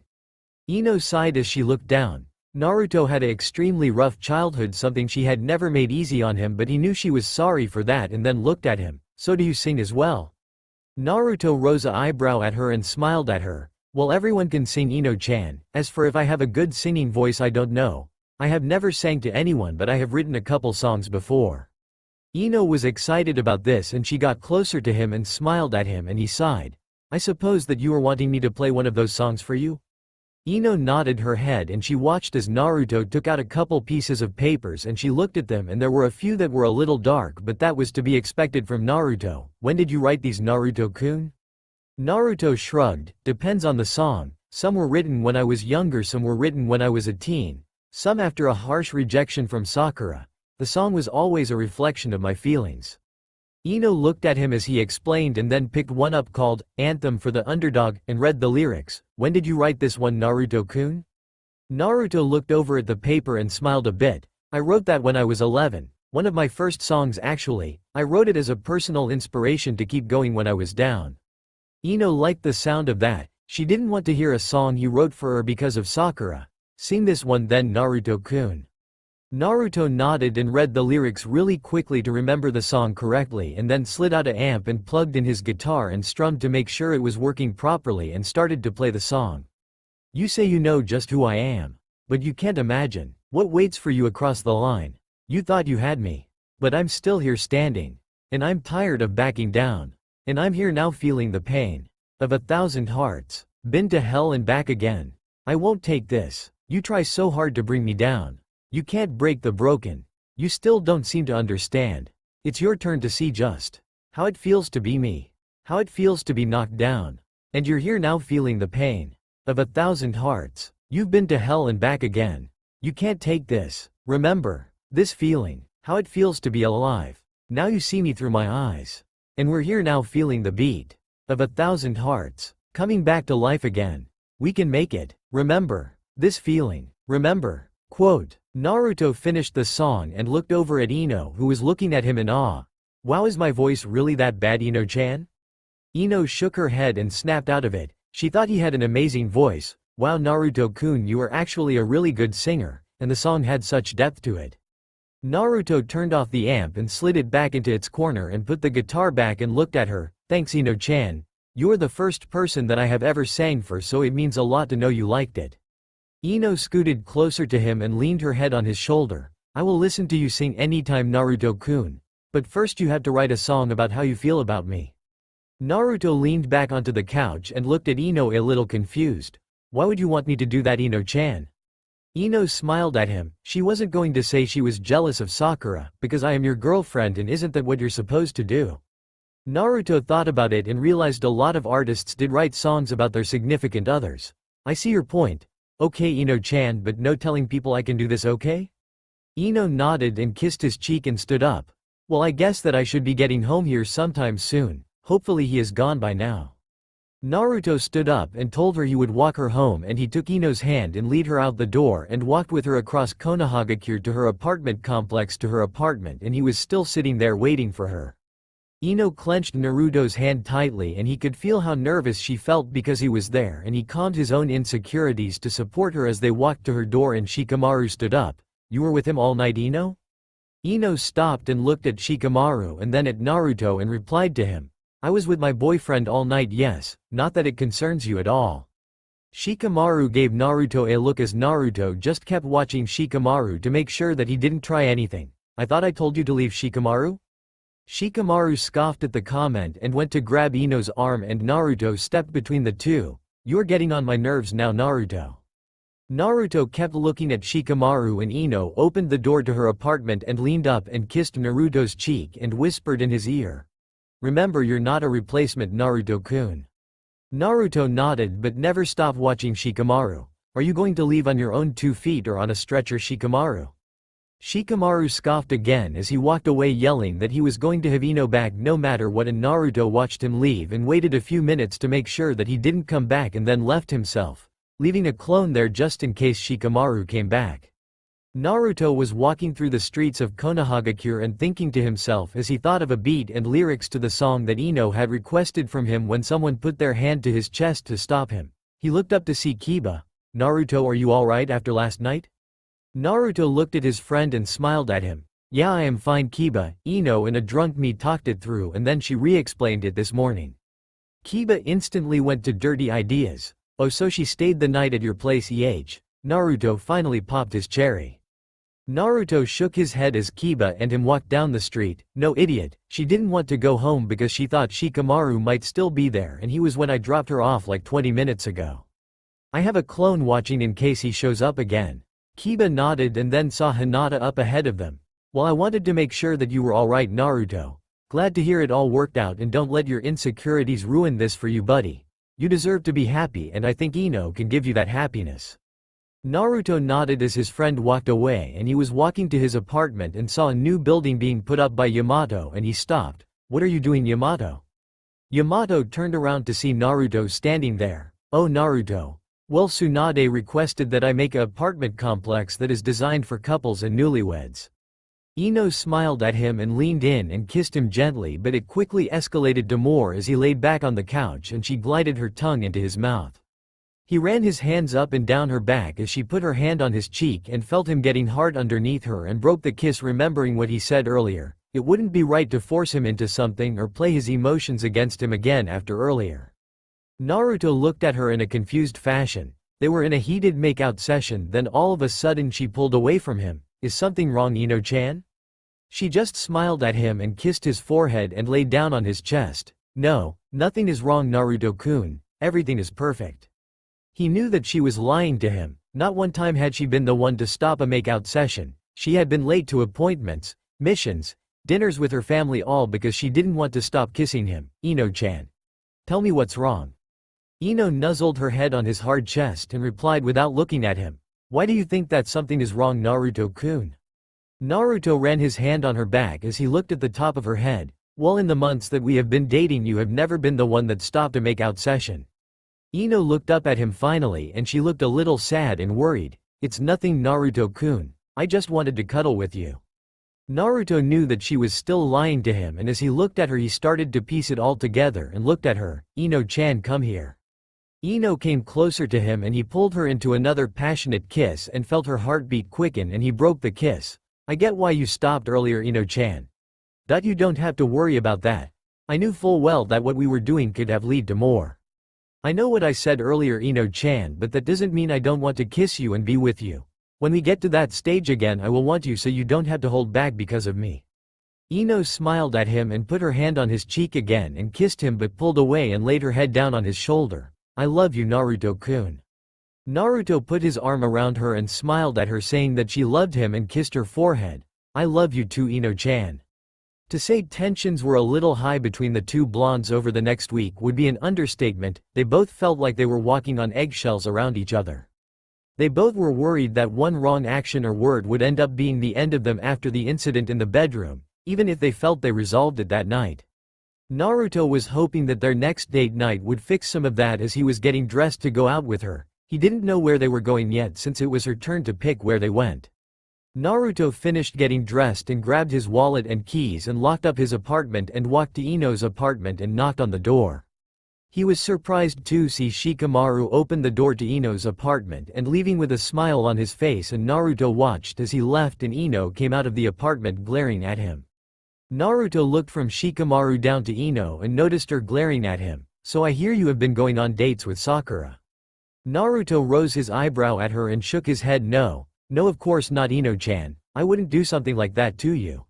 Ino sighed as she looked down. Naruto had an extremely rough childhood, something she had never made easy on him, but he knew she was sorry for that and then looked at him. So do you sing as well? Naruto rose an eyebrow at her and smiled at her. Well, everyone can sing, Ino-chan. As for if I have a good singing voice, I don't know. I have never sang to anyone, but I have written a couple songs before. Ino was excited about this and she got closer to him and smiled at him, and he sighed. I suppose that you are wanting me to play one of those songs for you? Ino nodded her head and she watched as Naruto took out a couple pieces of papers and she looked at them, and there were a few that were a little dark, but that was to be expected from Naruto. When did you write these, Naruto-kun? Naruto shrugged. Depends on the song. Some were written when I was younger, some were written when I was a teen. Some after a harsh rejection from Sakura. The song was always a reflection of my feelings. Ino looked at him as he explained and then picked one up called Anthem for the Underdog and read the lyrics. When did you write this one, Naruto-kun? Naruto looked over at the paper and smiled a bit. I wrote that when I was 11. One of my first songs actually. I wrote it as a personal inspiration to keep going when I was down. Ino liked the sound of that. She didn't want to hear a song he wrote for her because of Sakura. Sing this one then, Naruto-kun. Naruto nodded and read the lyrics really quickly to remember the song correctly, and then slid out an amp and plugged in his guitar and strummed to make sure it was working properly and started to play the song. You say you know just who I am. But you can't imagine what waits for you across the line. You thought you had me. But I'm still here standing. And I'm tired of backing down. And I'm here now feeling the pain of 1,000 hearts. Been to hell and back again. I won't take this. You try so hard to bring me down. You can't break the broken. You still don't seem to understand. It's your turn to see just how it feels to be me. How it feels to be knocked down. And you're here now feeling the pain of 1,000 hearts. You've been to hell and back again. You can't take this. Remember this feeling. How it feels to be alive. Now you see me through my eyes. And we're here now feeling the beat of 1,000 hearts. Coming back to life again. We can make it. Remember this feeling. Remember. Quote. Naruto finished the song and looked over at Ino, who was looking at him in awe. Wow, is my voice really that bad, Ino-chan? Ino shook her head and snapped out of it. She thought he had an amazing voice. Wow, Naruto-kun, you are actually a really good singer, and the song had such depth to it. Naruto turned off the amp and slid it back into its corner and put the guitar back and looked at her. Thanks, Ino-chan. You're the first person that I have ever sang for, so it means a lot to know you liked it. Ino scooted closer to him and leaned her head on his shoulder. I will listen to you sing anytime, Naruto-kun. But first you have to write a song about how you feel about me. Naruto leaned back onto the couch and looked at Ino a little confused. Why would you want me to do that, Ino-chan? Ino smiled at him. She wasn't going to say she was jealous of Sakura, because I am your girlfriend, and isn't that what you're supposed to do? Naruto thought about it and realized a lot of artists did write songs about their significant others. I see your point. Okay, Ino-chan, but no telling people I can do this, okay? Ino nodded and kissed his cheek and stood up. Well, I guess that I should be getting home here sometime soon. Hopefully he is gone by now. Naruto stood up and told her he would walk her home, and he took Ino's hand and lead her out the door and walked with her across Konohagakure to her apartment complex to her apartment, and he was still sitting there waiting for her. Ino clenched Naruto's hand tightly and he could feel how nervous she felt because he was there, and he calmed his own insecurities to support her as they walked to her door and Shikamaru stood up. "You were with him all night, Ino?" Ino stopped and looked at Shikamaru and then at Naruto and replied to him, "I was with my boyfriend all night, yes, not that it concerns you at all." Shikamaru gave Naruto a look as Naruto just kept watching Shikamaru to make sure that he didn't try anything. "I thought I told you to leave, Shikamaru?" Shikamaru scoffed at the comment and went to grab Ino's arm, and Naruto stepped between the two. "You're getting on my nerves now, Naruto." Naruto kept looking at Shikamaru and Ino opened the door to her apartment and leaned up and kissed Naruto's cheek and whispered in his ear, "Remember, you're not a replacement, Naruto-kun." Naruto nodded but never stopped watching Shikamaru. "Are you going to leave on your own 2 feet or on a stretcher, Shikamaru?" Shikamaru scoffed again as he walked away, yelling that he was going to have Ino back no matter what, and Naruto watched him leave and waited a few minutes to make sure that he didn't come back and then left himself, leaving a clone there just in case Shikamaru came back. Naruto was walking through the streets of Konohagakure and thinking to himself as he thought of a beat and lyrics to the song that Ino had requested from him when someone put their hand to his chest to stop him. He looked up to see Kiba. "Naruto, are you alright after last night?" Naruto looked at his friend and smiled at him. "Yeah, I am fine, Kiba." Ino in a drunk me talked it through and then she re-explained it this morning. Kiba instantly went to dirty ideas. "Oh, so she stayed the night at your place, Naruto finally popped his cherry. Naruto shook his head as Kiba and him walked down the street. "No, idiot, she didn't want to go home because she thought Shikamaru might still be there, and he was when I dropped her off like 20 minutes ago. I have a clone watching in case he shows up again." Kiba nodded and then saw Hinata up ahead of them. "Well, I wanted to make sure that you were alright, Naruto. Glad to hear it all worked out, and don't let your insecurities ruin this for you, buddy. You deserve to be happy, and I think Ino can give you that happiness." Naruto nodded as his friend walked away, and he was walking to his apartment and saw a new building being put up by Yamato, and he stopped. "What are you doing, Yamato?" Yamato turned around to see Naruto standing there. "Oh, Naruto. Well, Tsunade requested that I make an apartment complex that is designed for couples and newlyweds." Ino smiled at him and leaned in and kissed him gently, but it quickly escalated to more as he laid back on the couch and she glided her tongue into his mouth. He ran his hands up and down her back as she put her hand on his cheek and felt him getting hard underneath her and broke the kiss, remembering what he said earlier. It wouldn't be right to force him into something or play his emotions against him again after earlier. Naruto looked at her in a confused fashion. They were in a heated make-out session, then all of a sudden she pulled away from him. "Is something wrong, Ino-chan?" She just smiled at him and kissed his forehead and lay down on his chest. "No, nothing is wrong, Naruto-kun. Everything is perfect." He knew that she was lying to him. Not one time had she been the one to stop a make-out session. She had been late to appointments, missions, dinners with her family, all because she didn't want to stop kissing him. "Ino-chan. Tell me what's wrong." Ino nuzzled her head on his hard chest and replied without looking at him. "Why do you think that something is wrong, Naruto-kun?" Naruto ran his hand on her back as he looked at the top of her head. "Well, in the months that we have been dating, you have never been the one that stopped a make-out session." Ino looked up at him finally and she looked a little sad and worried. "It's nothing, Naruto-kun. I just wanted to cuddle with you." Naruto knew that she was still lying to him, and as he looked at her he started to piece it all together and looked at her. "Ino-chan, come here." Ino came closer to him and he pulled her into another passionate kiss and felt her heartbeat quicken, and he broke the kiss. "I get why you stopped earlier, Ino-chan. You don't have to worry about that. I knew full well that what we were doing could have lead to more. I know what I said earlier, Ino-chan, but that doesn't mean I don't want to kiss you and be with you. When we get to that stage again, I will want you, so you don't have to hold back because of me." Ino smiled at him and put her hand on his cheek again and kissed him, but pulled away and laid her head down on his shoulder. "I love you, Naruto-kun." Naruto put his arm around her and smiled at her, saying that she loved him, and kissed her forehead. "I love you too, Ino-chan." To say tensions were a little high between the two blondes over the next week would be an understatement. They both felt like they were walking on eggshells around each other. They both were worried that one wrong action or word would end up being the end of them after the incident in the bedroom, even if they felt they resolved it that night. Naruto was hoping that their next date night would fix some of that as he was getting dressed to go out with her. He didn't know where they were going yet since it was her turn to pick where they went. Naruto finished getting dressed and grabbed his wallet and keys and locked up his apartment and walked to Ino's apartment and knocked on the door. He was surprised to see Shikamaru open the door to Ino's apartment and leaving with a smile on his face, and Naruto watched as he left and Ino came out of the apartment glaring at him. Naruto looked from Shikamaru down to Ino and noticed her glaring at him. "So I hear you have been going on dates with Sakura." Naruto rose his eyebrow at her and shook his head. No, of course not, Ino-chan. I wouldn't do something like that to you."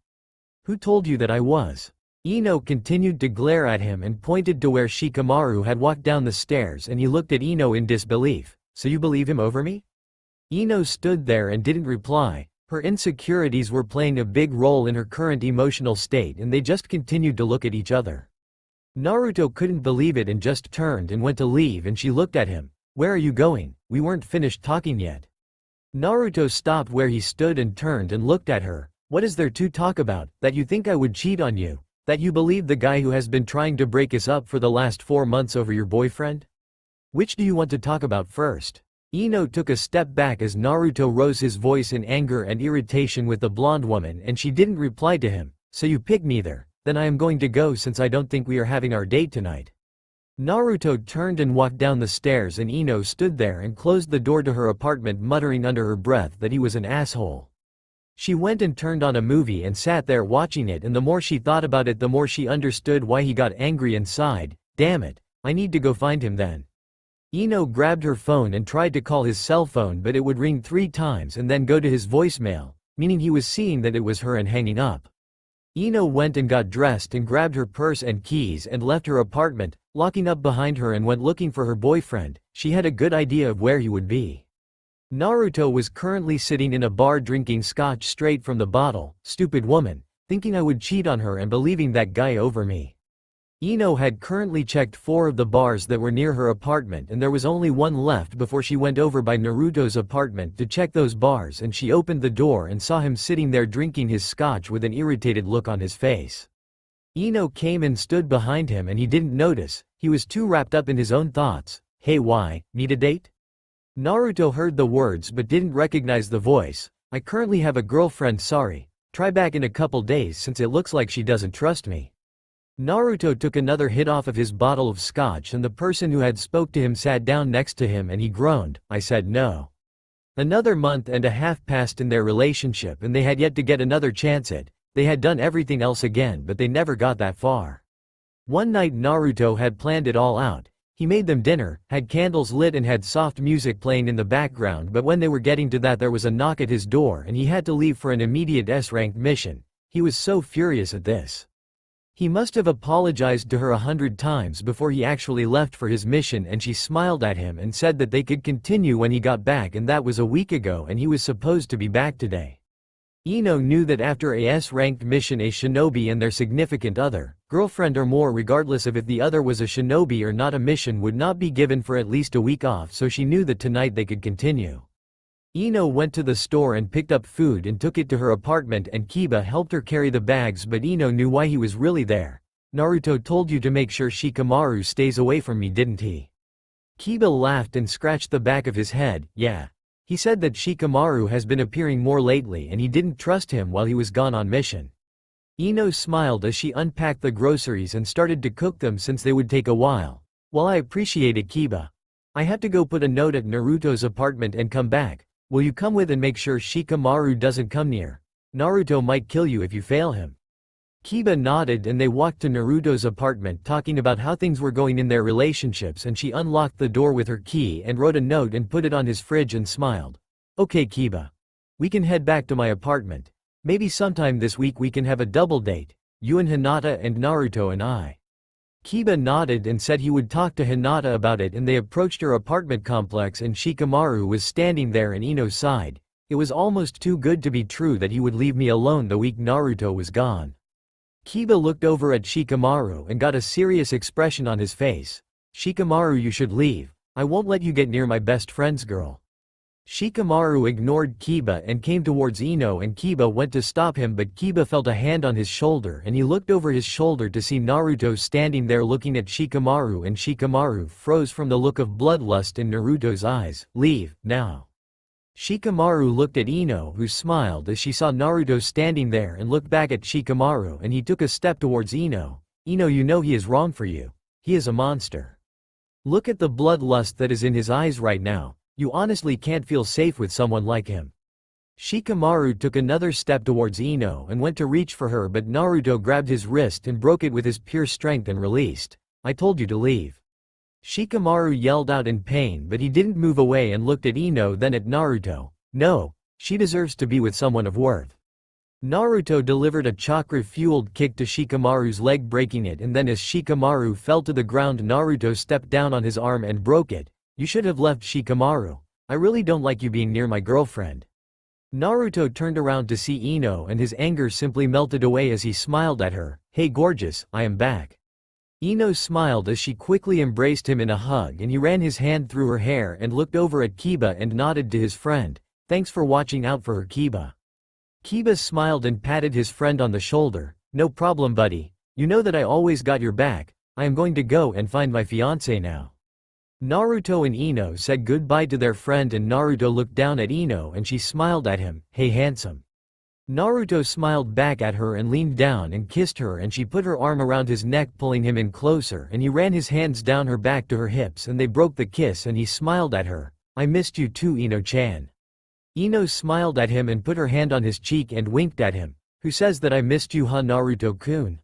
"Who told you that I was?" Ino continued to glare at him and pointed to where Shikamaru had walked down the stairs, and he looked at Ino in disbelief. "So you believe him over me?" Ino stood there and didn't reply. Her insecurities were playing a big role in her current emotional state, and they just continued to look at each other. Naruto couldn't believe it and just turned and went to leave, and she looked at him. "Where are you going? We weren't finished talking yet." Naruto stopped where he stood and turned and looked at her. "What is there to talk about? That you think I would cheat on you? That you believe the guy who has been trying to break us up for the last 4 months over your boyfriend? Which do you want to talk about first?" Ino took a step back as Naruto rose his voice in anger and irritation with the blonde woman, and she didn't reply to him. "So you pick neither? Then I am going to go since I don't think we are having our date tonight." Naruto turned and walked down the stairs, and Ino stood there and closed the door to her apartment, muttering under her breath that he was an asshole. She went and turned on a movie and sat there watching it, and the more she thought about it, the more she understood why he got angry and sighed. "Damn it, I need to go find him then." Ino grabbed her phone and tried to call his cell phone, but it would ring 3 times and then go to his voicemail, meaning he was seeing that it was her and hanging up. Ino went and got dressed and grabbed her purse and keys and left her apartment, locking up behind her, and went looking for her boyfriend. She had a good idea of where he would be. Naruto was currently sitting in a bar drinking scotch straight from the bottle. "Stupid woman, thinking I would cheat on her and believing that guy over me." Ino had currently checked 4 of the bars that were near her apartment, and there was only one left before she went over by Naruto's apartment to check those bars, and she opened the door and saw him sitting there drinking his scotch with an irritated look on his face. Ino came and stood behind him, and he didn't notice. He was too wrapped up in his own thoughts. "Hey, why, need a date?" Naruto heard the words but didn't recognize the voice. "I currently have a girlfriend, sorry. Try back in a couple days since it looks like she doesn't trust me." Naruto took another hit off of his bottle of scotch, and the person who had spoke to him sat down next to him, and he groaned. "I said no." Another month and a half passed in their relationship, and they had yet to get another chance at. They had done everything else again, but they never got that far. One night Naruto had planned it all out. He made them dinner, had candles lit, and had soft music playing in the background, but when they were getting to that, there was a knock at his door and he had to leave for an immediate S-ranked mission. He was so furious at this. He must have apologized to her 100 times before he actually left for his mission, and she smiled at him and said that they could continue when he got back, and that was a week ago, and he was supposed to be back today. Ino knew that after a S-ranked mission, a shinobi and their significant other, girlfriend or more, regardless of if the other was a shinobi or not, a mission would not be given for at least a week off, so she knew that tonight they could continue. Ino went to the store and picked up food and took it to her apartment, and Kiba helped her carry the bags, but Ino knew why he was really there. "Naruto told you to make sure Shikamaru stays away from me, didn't he?" Kiba laughed and scratched the back of his head. "Yeah. He said that Shikamaru has been appearing more lately and he didn't trust him while he was gone on mission." Ino smiled as she unpacked the groceries and started to cook them since they would take a while. "Well, I appreciate it, Kiba. I have to go put a note at Naruto's apartment and come back. Will you come with and make sure Shikamaru doesn't come near? Naruto might kill you if you fail him." Kiba nodded, and they walked to Naruto's apartment talking about how things were going in their relationships, and she unlocked the door with her key and wrote a note and put it on his fridge and smiled. "Okay, Kiba. We can head back to my apartment. Maybe sometime this week we can have a double date, you and Hinata and Naruto and I." Kiba nodded and said he would talk to Hinata about it, and they approached her apartment complex, and Shikamaru was standing there, and Ino sighed. It was almost too good to be true that he would leave me alone the week Naruto was gone. Kiba looked over at Shikamaru and got a serious expression on his face. "Shikamaru, you should leave. I won't let you get near my best friend's girl." Shikamaru ignored Kiba and came towards Ino, and Kiba went to stop him, but Kiba felt a hand on his shoulder and he looked over his shoulder to see Naruto standing there looking at Shikamaru, and Shikamaru froze from the look of bloodlust in Naruto's eyes. "Leave, now." Shikamaru looked at Ino, who smiled as she saw Naruto standing there, and looked back at Shikamaru, and he took a step towards Ino. "Ino, you know he is wrong for you. He is a monster. Look at the bloodlust that is in his eyes right now. You honestly can't feel safe with someone like him." Shikamaru took another step towards Ino and went to reach for her, but Naruto grabbed his wrist and broke it with his pure strength and released. "I told you to leave." Shikamaru yelled out in pain, but he didn't move away and looked at Ino, then at Naruto. "No, she deserves to be with someone of worth." Naruto delivered a chakra-fueled kick to Shikamaru's leg, breaking it, and then as Shikamaru fell to the ground, Naruto stepped down on his arm and broke it. "You should have left, Shikamaru. I really don't like you being near my girlfriend." Naruto turned around to see Ino, and his anger simply melted away as he smiled at her. "Hey gorgeous, I am back." Ino smiled as she quickly embraced him in a hug, and he ran his hand through her hair and looked over at Kiba and nodded to his friend. "Thanks for watching out for her, Kiba." Kiba smiled and patted his friend on the shoulder. "No problem, buddy. You know that I always got your back. I am going to go and find my fiancé now." Naruto and Ino said goodbye to their friend, and Naruto looked down at Ino and she smiled at him. "Hey handsome." Naruto smiled back at her and leaned down and kissed her, and she put her arm around his neck, pulling him in closer, and he ran his hands down her back to her hips, and they broke the kiss, and he smiled at her. "I missed you too, Ino-chan." Ino smiled at him and put her hand on his cheek and winked at him. "Who says that I missed you, huh, Naruto-kun?"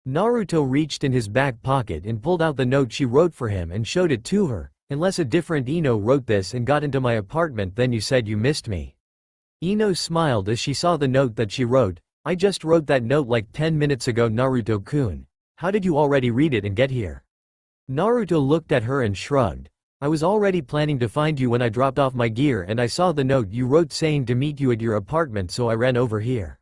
Naruto reached in his back pocket and pulled out the note she wrote for him and showed it to her. "Unless a different Ino wrote this and got into my apartment, then you said you missed me." Ino smiled as she saw the note that she wrote. "I just wrote that note like 10 minutes ago, Naruto-kun. How did you already read it and get here?" Naruto looked at her and shrugged. "I was already planning to find you when I dropped off my gear, and I saw the note you wrote saying to meet you at your apartment, so I ran over here."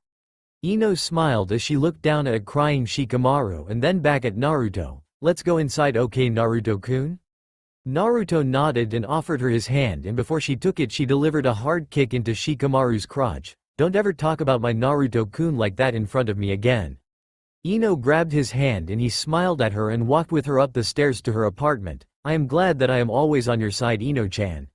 Ino smiled as she looked down at a crying Shikamaru and then back at Naruto. "Let's go inside, okay, Naruto-kun?" Naruto nodded and offered her his hand, and before she took it she delivered a hard kick into Shikamaru's crotch. "Don't ever talk about my Naruto-kun like that in front of me again." Ino grabbed his hand and he smiled at her and walked with her up the stairs to her apartment. "I am glad that I am always on your side, Ino-chan."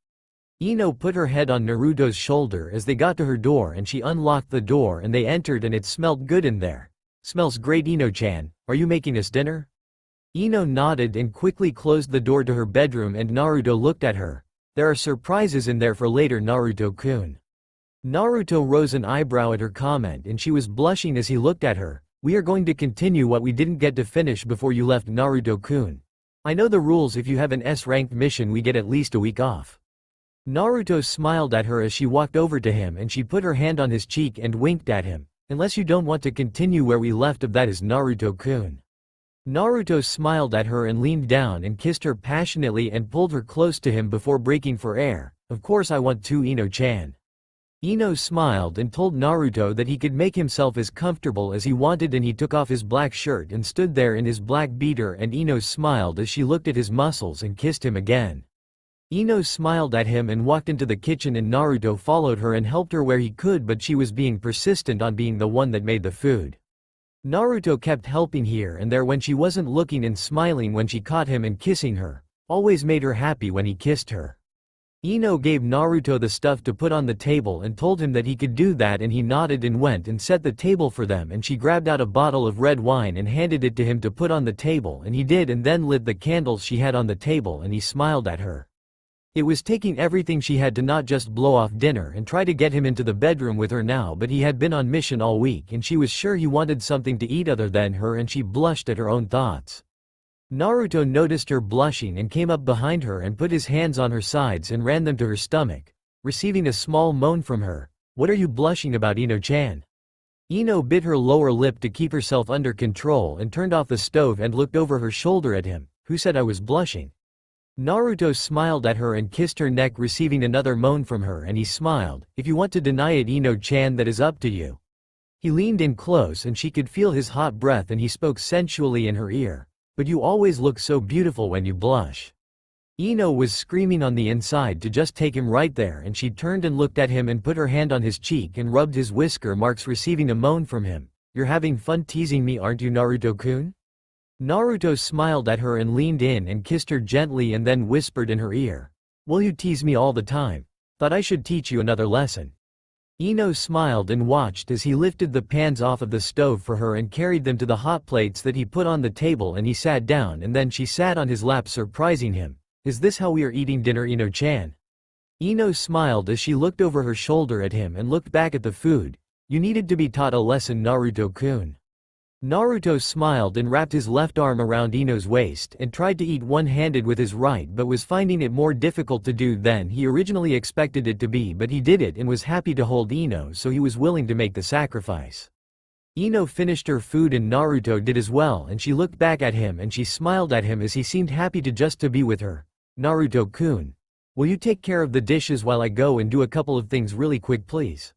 Ino put her head on Naruto's shoulder as they got to her door, and she unlocked the door and they entered, and it smelled good in there. "Smells great, Ino-chan. Are you making us dinner?" Ino nodded and quickly closed the door to her bedroom, and Naruto looked at her. "There are surprises in there for later, Naruto-kun." Naruto rose an eyebrow at her comment and she was blushing as he looked at her. "We are going to continue what we didn't get to finish before you left, Naruto-kun. I know the rules. If you have an S-ranked mission, we get at least a week off." Naruto smiled at her as she walked over to him and she put her hand on his cheek and winked at him. "Unless you don't want to continue where we left off, that is, Naruto-kun." Naruto smiled at her and leaned down and kissed her passionately and pulled her close to him before breaking for air. "Of course I want to, Ino-chan." Ino smiled and told Naruto that he could make himself as comfortable as he wanted, and he took off his black shirt and stood there in his black beater, and Ino smiled as she looked at his muscles and kissed him again. Ino smiled at him and walked into the kitchen, and Naruto followed her and helped her where he could, but she was being persistent on being the one that made the food. Naruto kept helping here and there when she wasn't looking, and smiling when she caught him and kissing her. Always made her happy when he kissed her. Ino gave Naruto the stuff to put on the table and told him that he could do that, and he nodded and went and set the table for them, and she grabbed out a bottle of red wine and handed it to him to put on the table, and he did, and then lit the candles she had on the table, and he smiled at her. It was taking everything she had to not just blow off dinner and try to get him into the bedroom with her now, but he had been on mission all week and she was sure he wanted something to eat other than her, and she blushed at her own thoughts. Naruto noticed her blushing and came up behind her and put his hands on her sides and ran them to her stomach, receiving a small moan from her. "What are you blushing about, Ino-chan?" Ino bit her lower lip to keep herself under control and turned off the stove and looked over her shoulder at him. "Who said I was blushing?" Naruto smiled at her and kissed her neck, receiving another moan from her, and he smiled. "If you want to deny it, Ino-chan, that is up to you." He leaned in close and she could feel his hot breath, and he spoke sensually in her ear. "But you always look so beautiful when you blush." Ino was screaming on the inside to just take him right there, and she turned and looked at him and put her hand on his cheek and rubbed his whisker marks, receiving a moan from him. "You're having fun teasing me, aren't you, Naruto-kun?" Naruto smiled at her and leaned in and kissed her gently and then whispered in her ear. "Will you tease me all the time? Thought I should teach you another lesson." Ino smiled and watched as he lifted the pans off of the stove for her and carried them to the hot plates that he put on the table, and he sat down and then she sat on his lap, surprising him. "Is this how we are eating dinner, Ino-chan?" Ino smiled as she looked over her shoulder at him and looked back at the food. "You needed to be taught a lesson, Naruto-kun." Naruto smiled and wrapped his left arm around Ino's waist and tried to eat one-handed with his right, but was finding it more difficult to do than he originally expected it to be, but he did it and was happy to hold Ino, so he was willing to make the sacrifice. Ino finished her food and Naruto did as well, and she looked back at him and she smiled at him as he seemed happy to just to be with her. "Naruto-kun, will you take care of the dishes while I go and do a couple of things really quick, please?"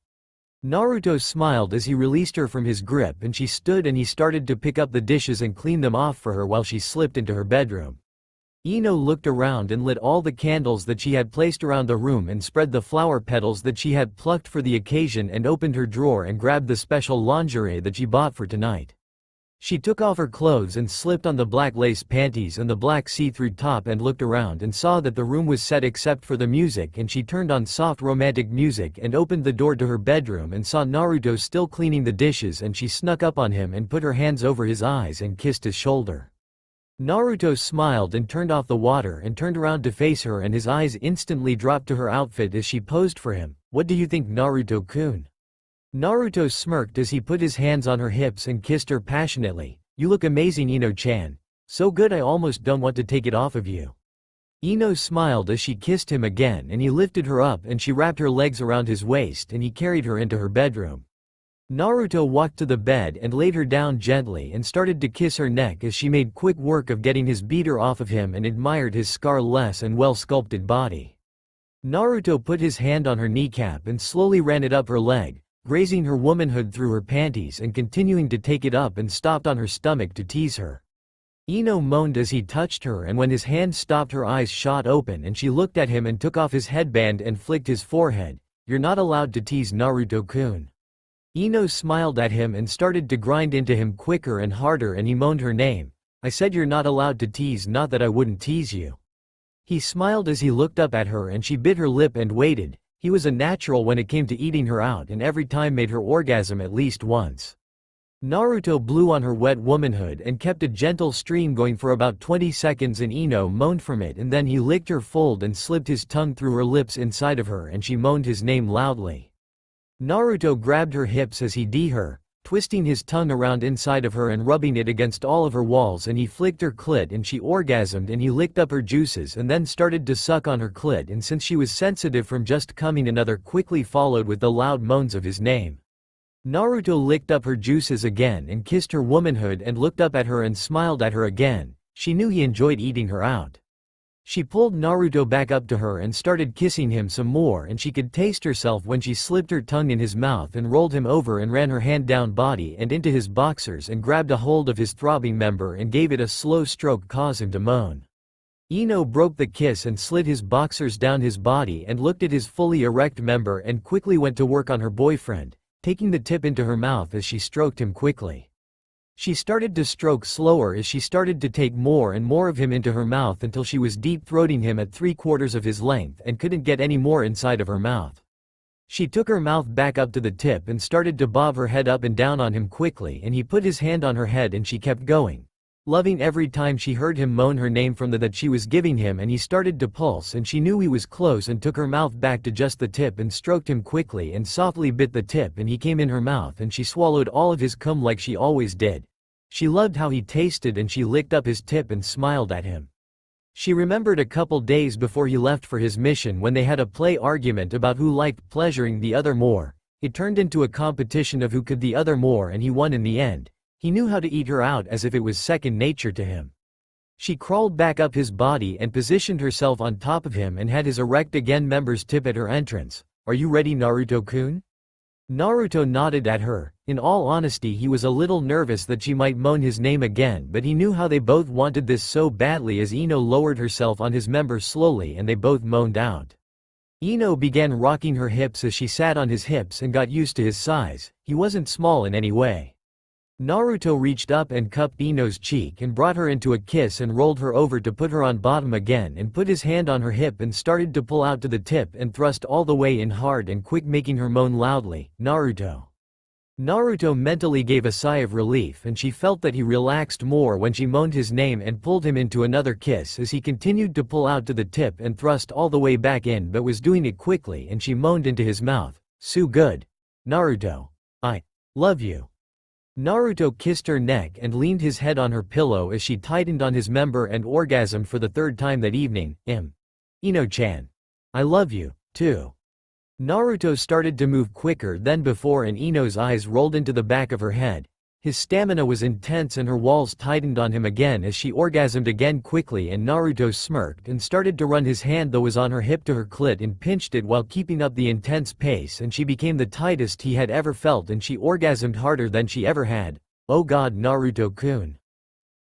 Naruto smiled as he released her from his grip, and she stood and he started to pick up the dishes and clean them off for her while she slipped into her bedroom. Ino looked around and lit all the candles that she had placed around the room and spread the flower petals that she had plucked for the occasion and opened her drawer and grabbed the special lingerie that she bought for tonight. She took off her clothes and slipped on the black lace panties and the black see-through top and looked around and saw that the room was set except for the music, and she turned on soft romantic music and opened the door to her bedroom and saw Naruto still cleaning the dishes, and she snuck up on him and put her hands over his eyes and kissed his shoulder. Naruto smiled and turned off the water and turned around to face her, and his eyes instantly dropped to her outfit as she posed for him. "What do you think, Naruto-kun?" Naruto smirked as he put his hands on her hips and kissed her passionately. "You look amazing, Ino-chan. So good I almost don't want to take it off of you." Ino smiled as she kissed him again, and he lifted her up and she wrapped her legs around his waist and he carried her into her bedroom. Naruto walked to the bed and laid her down gently and started to kiss her neck as she made quick work of getting his beater off of him and admired his scar-less and well-sculpted body. Naruto put his hand on her kneecap and slowly ran it up her leg, grazing her womanhood through her panties and continuing to take it up, and stopped on her stomach to tease her. Ino moaned as he touched her, and when his hand stopped her eyes shot open and she looked at him and took off his headband and flicked his forehead. "You're not allowed to tease Naruto-kun." Ino smiled at him and started to grind into him quicker and harder, and he moaned her name. "I said you're not allowed to tease, not that I wouldn't tease you." He smiled as he looked up at her and she bit her lip and waited. He was a natural when it came to eating her out, and every time made her orgasm at least once. Naruto blew on her wet womanhood and kept a gentle stream going for about 20 seconds, and Ino moaned from it, and then he licked her fold and slipped his tongue through her lips inside of her, and she moaned his name loudly. Naruto grabbed her hips as he did her, twisting his tongue around inside of her and rubbing it against all of her walls, and he flicked her clit and she orgasmed, and he licked up her juices and then started to suck on her clit, and since she was sensitive from just coming, another quickly followed with the loud moans of his name. Naruto licked up her juices again and kissed her womanhood and looked up at her and smiled at her again. She knew he enjoyed eating her out. She pulled Naruto back up to her and started kissing him some more, and she could taste herself when she slipped her tongue in his mouth and rolled him over and ran her hand down body and into his boxers and grabbed a hold of his throbbing member and gave it a slow stroke, cause him to moan. Ino broke the kiss and slid his boxers down his body and looked at his fully erect member and quickly went to work on her boyfriend, taking the tip into her mouth as she stroked him quickly. She started to stroke slower as she started to take more and more of him into her mouth until she was deep-throating him at 3/4 of his length and couldn't get any more inside of her mouth. She took her mouth back up to the tip and started to bob her head up and down on him quickly, and he put his hand on her head and she kept going, loving every time she heard him moan her name from the that she was giving him, and he started to pulse and she knew he was close and took her mouth back to just the tip and stroked him quickly and softly bit the tip, and he came in her mouth and she swallowed all of his cum like she always did. She loved how he tasted and she licked up his tip and smiled at him. She remembered a couple days before he left for his mission when they had a play argument about who liked pleasuring the other more. It turned into a competition of who could the other more, and he won in the end. He knew how to eat her out as if it was second nature to him. She crawled back up his body and positioned herself on top of him and had his erect again members tip at her entrance. "Are you ready, Naruto-kun?" Naruto nodded at her. In all honesty, he was a little nervous that she might moan his name again, but he knew how they both wanted this so badly as Ino lowered herself on his member slowly and they both moaned out. Ino began rocking her hips as she sat on his hips and got used to his size. He wasn't small in any way. Naruto reached up and cupped Ino's cheek and brought her into a kiss and rolled her over to put her on bottom again and put his hand on her hip and started to pull out to the tip and thrust all the way in hard and quick, making her moan loudly, "Naruto." Naruto mentally gave a sigh of relief and she felt that he relaxed more when she moaned his name and pulled him into another kiss as he continued to pull out to the tip and thrust all the way back in, but was doing it quickly, and she moaned into his mouth, "So good. Naruto. I love you." Naruto kissed her neck and leaned his head on her pillow as she tightened on his member and orgasmed for the third time that evening. Ino-chan. I love you, too. Naruto started to move quicker than before and Ino's eyes rolled into the back of her head. His stamina was intense and her walls tightened on him again as she orgasmed again quickly, and Naruto smirked and started to run his hand that was on her hip to her clit and pinched it while keeping up the intense pace, and she became the tightest he had ever felt and she orgasmed harder than she ever had. "Oh god, Naruto-kun."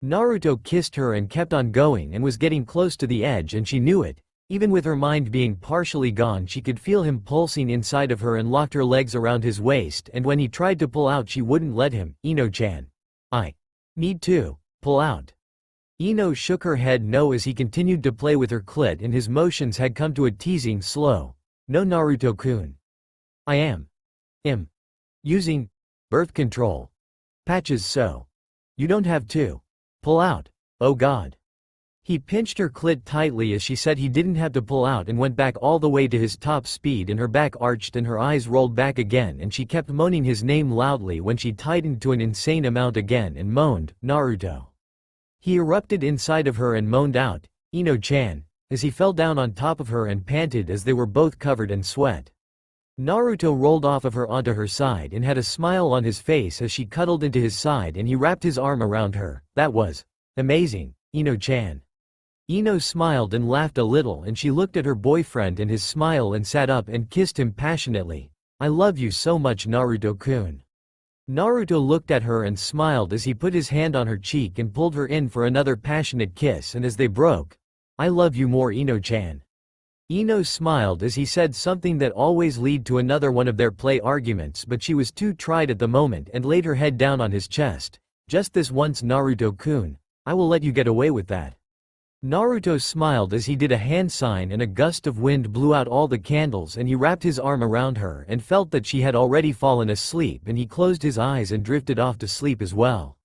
Naruto kissed her and kept on going and was getting close to the edge, and she knew it. Even with her mind being partially gone, she could feel him pulsing inside of her and locked her legs around his waist, and when he tried to pull out she wouldn't let him. "Ino-chan. I need to pull out." Ino shook her head no as he continued to play with her clit, and his motions had come to a teasing slow. "No, Naruto-kun. I am using birth control patches, so you don't have to pull out. Oh god." He pinched her clit tightly as she said he didn't have to pull out and went back all the way to his top speed, and her back arched and her eyes rolled back again, and she kept moaning his name loudly when she tightened to an insane amount again and moaned, "Naruto." He erupted inside of her and moaned out, "Ino-chan," as he fell down on top of her and panted as they were both covered in sweat. Naruto rolled off of her onto her side and had a smile on his face as she cuddled into his side, and he wrapped his arm around her. "That was amazing, Ino-chan." Ino smiled and laughed a little, and she looked at her boyfriend and his smile and sat up and kissed him passionately. "I love you so much, Naruto-kun." Naruto looked at her and smiled as he put his hand on her cheek and pulled her in for another passionate kiss, and as they broke, "I love you more, Ino-chan." Ino smiled as he said something that always led to another one of their play arguments, but she was too tried at the moment and laid her head down on his chest. "Just this once, Naruto-kun. I will let you get away with that." Naruto smiled as he did a hand sign, and a gust of wind blew out all the candles, and he wrapped his arm around her and felt that she had already fallen asleep, and he closed his eyes and drifted off to sleep as well.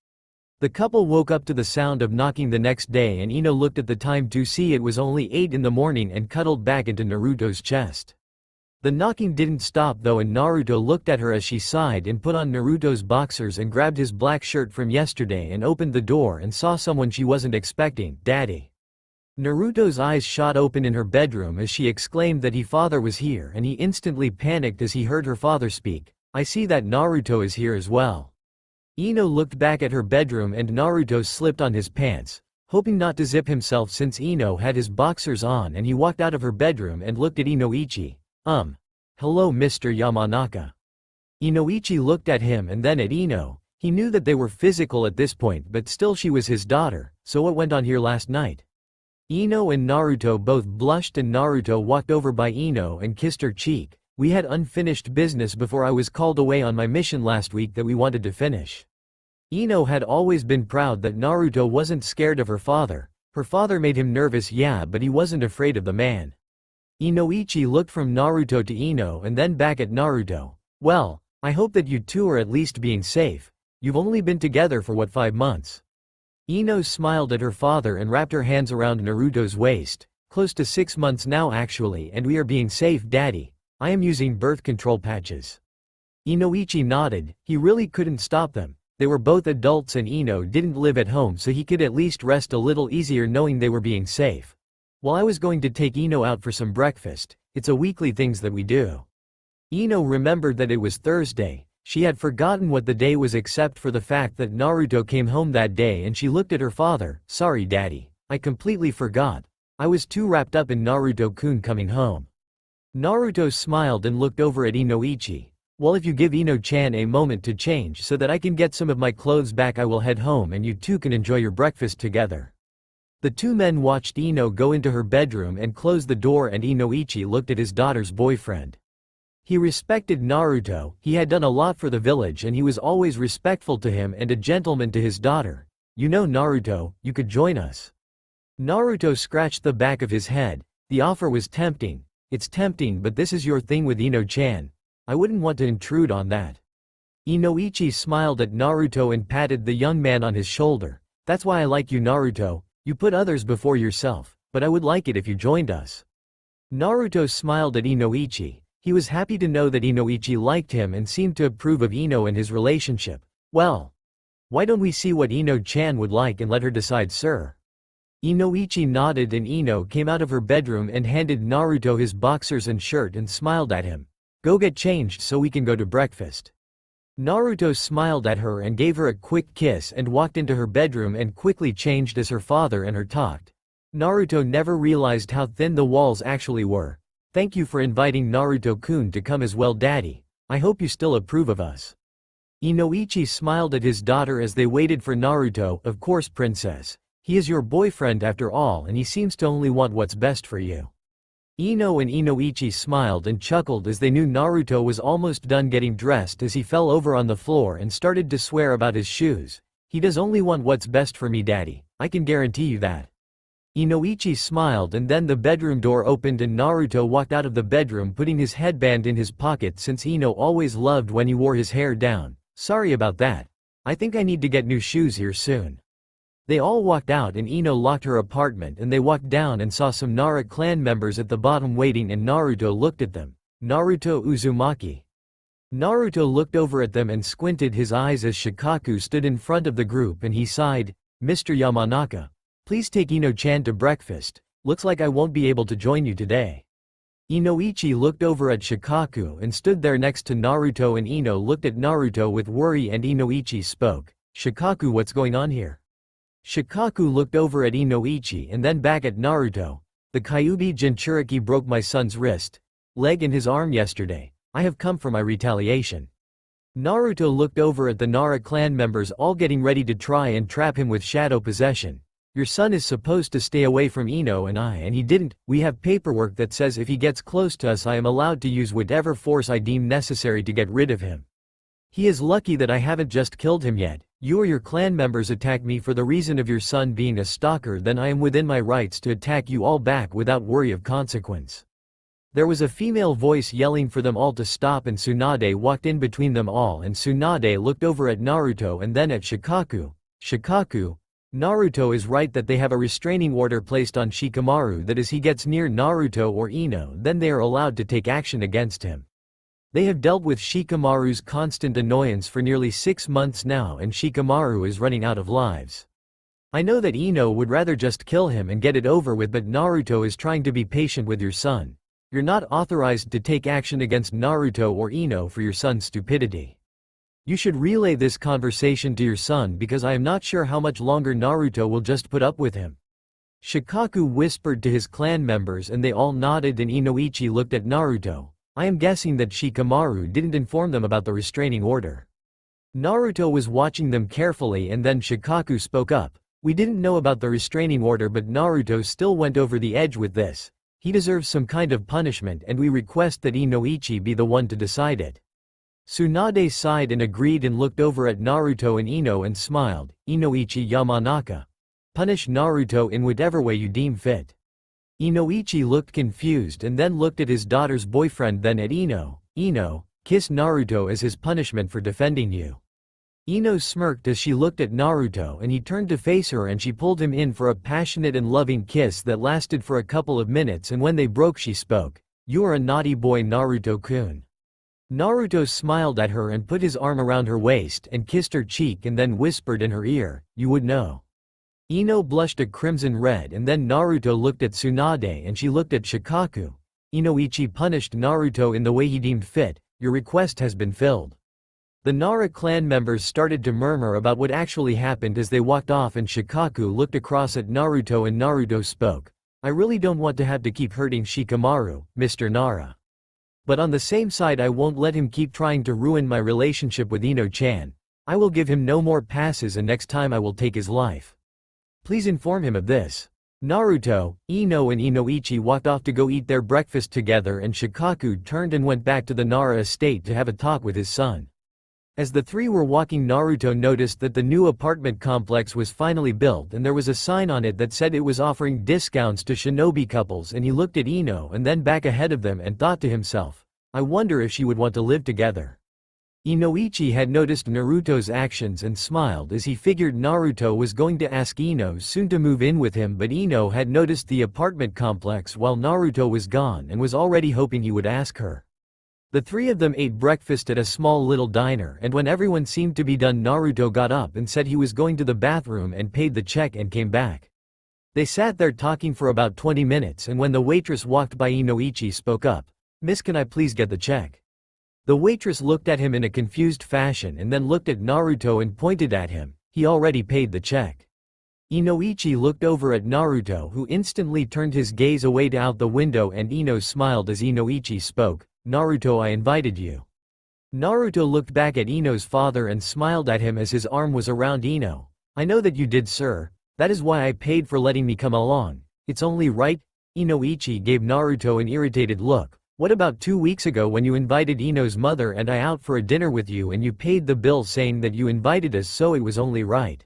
The couple woke up to the sound of knocking the next day, and Ino looked at the time to see it was only 8 in the morning and cuddled back into Naruto's chest. The knocking didn't stop though, and Naruto looked at her as she sighed and put on Naruto's boxers and grabbed his black shirt from yesterday and opened the door and saw someone she wasn't expecting. "Daddy." Naruto's eyes shot open in her bedroom as she exclaimed that her father was here, and he instantly panicked as he heard her father speak. "I see that Naruto is here as well." Ino looked back at her bedroom and Naruto slipped on his pants, hoping not to zip himself since Ino had his boxers on, and he walked out of her bedroom and looked at Inoichi. Hello Mr. Yamanaka." Inoichi looked at him and then at Ino. He knew that they were physical at this point, but still she was his daughter, so what went on here last night? Ino and Naruto both blushed, and Naruto walked over by Ino and kissed her cheek. "We had unfinished business before I was called away on my mission last week that we wanted to finish." Ino had always been proud that Naruto wasn't scared of her father. Her father made him nervous, yeah, but he wasn't afraid of the man. Inoichi looked from Naruto to Ino and then back at Naruto. "Well, I hope that you two are at least being safe. You've only been together for 5 months? Ino smiled at her father and wrapped her hands around Naruto's waist. "Close to 6 months now actually, and we are being safe, Daddy. I am using birth control patches." Inoichi nodded. He really couldn't stop them. They were both adults and Ino didn't live at home, so he could at least rest a little easier knowing they were being safe. "Well, I was going to take Ino out for some breakfast. It's a weekly things that we do." Ino remembered that it was Thursday. She had forgotten what the day was except for the fact that Naruto came home that day, and she looked at her father. "Sorry Daddy. I completely forgot. I was too wrapped up in Naruto-kun coming home." Naruto smiled and looked over at Inoichi. Well, if you give Ino-chan a moment to change so that I can get some of my clothes back, I will head home and you two can enjoy your breakfast together. The two men watched Ino go into her bedroom and close the door, and Inoichi looked at his daughter's boyfriend. He respected Naruto, he had done a lot for the village and he was always respectful to him and a gentleman to his daughter. You know, Naruto, you could join us. Naruto scratched the back of his head. The offer was tempting. It's tempting, but this is your thing with Ino-chan. I wouldn't want to intrude on that. Inoichi smiled at Naruto and patted the young man on his shoulder. That's why I like you, Naruto. You put others before yourself, but I would like it if you joined us. Naruto smiled at Inoichi. He was happy to know that Inoichi liked him and seemed to approve of Ino and his relationship. Well, why don't we see what Ino-chan would like and let her decide, sir? Inoichi nodded and Ino came out of her bedroom and handed Naruto his boxers and shirt and smiled at him. Go get changed so we can go to breakfast. Naruto smiled at her and gave her a quick kiss and walked into her bedroom and quickly changed as her father and her talked. Naruto never realized how thin the walls actually were. Thank you for inviting Naruto-kun to come as well, Daddy. I hope you still approve of us. Inoichi smiled at his daughter as they waited for Naruto. Of course, princess. He is your boyfriend after all and he seems to only want what's best for you. Ino and Inoichi smiled and chuckled as they knew Naruto was almost done getting dressed as he fell over on the floor and started to swear about his shoes. He does only want what's best for me, Daddy. I can guarantee you that. Inoichi smiled and then the bedroom door opened and Naruto walked out of the bedroom putting his headband in his pocket since Ino always loved when he wore his hair down. Sorry about that. I think I need to get new shoes here soon. They all walked out and Ino locked her apartment and they walked down and saw some Nara clan members at the bottom waiting and Naruto looked at them. Naruto-uzamaki. Naruto looked over at them and squinted his eyes as Shikaku stood in front of the group and he sighed, Mr. Yamanaka, please take Ino-chan to breakfast. Looks like I won't be able to join you today. Inoichi looked over at Shikaku and stood there next to Naruto and Ino looked at Naruto with worry and Inoichi spoke. Shikaku, what's going on here? Shikaku looked over at Inoichi and then back at Naruto. The Kyuubi Jinchuriki broke my son's wrist, leg and his arm yesterday. I have come for my retaliation. Naruto looked over at the Nara clan members all getting ready to try and trap him with shadow possession. Your son is supposed to stay away from Ino and he didn't. We have paperwork that says if he gets close to us I am allowed to use whatever force I deem necessary to get rid of him. He is lucky that I haven't just killed him yet. You or your clan members attack me for the reason of your son being a stalker, then I am within my rights to attack you all back without worry of consequence. There was a female voice yelling for them all to stop and Tsunade walked in between them all and Tsunade looked over at Naruto and then at Shikaku. Shikaku, Naruto is right that they have a restraining order placed on Shikamaru that as he gets near Naruto or Ino then they are allowed to take action against him. They have dealt with Shikamaru's constant annoyance for nearly 6 months now and Shikamaru is running out of lives. I know that Ino would rather just kill him and get it over with, but Naruto is trying to be patient with your son. You're not authorized to take action against Naruto or Ino for your son's stupidity. You should relay this conversation to your son because I am not sure how much longer Naruto will just put up with him. Shikaku whispered to his clan members and they all nodded and Inoichi looked at Naruto. I am guessing that Shikamaru didn't inform them about the restraining order. Naruto was watching them carefully and then Shikaku spoke up. We didn't know about the restraining order, but Naruto still went over the edge with this. He deserves some kind of punishment and we request that Inoichi be the one to decide it. Tsunade sighed and agreed and looked over at Naruto and Ino and smiled. Inoichi Yamanaka. Punish Naruto in whatever way you deem fit. Inoichi looked confused and then looked at his daughter's boyfriend, then at Ino. Ino, kiss Naruto as his punishment for defending you. Ino smirked as she looked at Naruto and he turned to face her and she pulled him in for a passionate and loving kiss that lasted for a couple of minutes, and when they broke she spoke. You are a naughty boy, Naruto-kun. Naruto smiled at her and put his arm around her waist and kissed her cheek and then whispered in her ear, you would know. Ino blushed a crimson red and then Naruto looked at Tsunade and she looked at Shikaku. Inoichi punished Naruto in the way he deemed fit. Your request has been filled. The Nara clan members started to murmur about what actually happened as they walked off and Shikaku looked across at Naruto and Naruto spoke. I really don't want to have to keep hurting Shikamaru, Mr. Nara. But on the same side, I won't let him keep trying to ruin my relationship with Ino-chan. I will give him no more passes, and next time I will take his life. Please inform him of this." Naruto, Ino and Inoichi walked off to go eat their breakfast together, and Shikaku turned and went back to the Nara estate to have a talk with his son. As the three were walking, Naruto noticed that the new apartment complex was finally built and there was a sign on it that said it was offering discounts to shinobi couples, and he looked at Ino and then back ahead of them and thought to himself, "I wonder if she would want to live together." Inoichi had noticed Naruto's actions and smiled as he figured Naruto was going to ask Ino soon to move in with him, but Ino had noticed the apartment complex while Naruto was gone and was already hoping he would ask her. The three of them ate breakfast at a small little diner, and when everyone seemed to be done, Naruto got up and said he was going to the bathroom and paid the check and came back. They sat there talking for about 20 minutes, and when the waitress walked by, Inoichi spoke up, "Miss, can I please get the check?" The waitress looked at him in a confused fashion and then looked at Naruto and pointed at him. He already paid the check. Inoichi looked over at Naruto, who instantly turned his gaze away out the window, and Ino smiled as Inoichi spoke, "Naruto, I invited you." Naruto looked back at Ino's father and smiled at him as his arm was around Ino. "I know that you did, sir. That is why I paid for letting me come along. It's only right." Inoichi gave Naruto an irritated look. "What about 2 weeks ago when you invited Ino's mother and I out for a dinner with you and you paid the bill saying that you invited us, so it was only right?"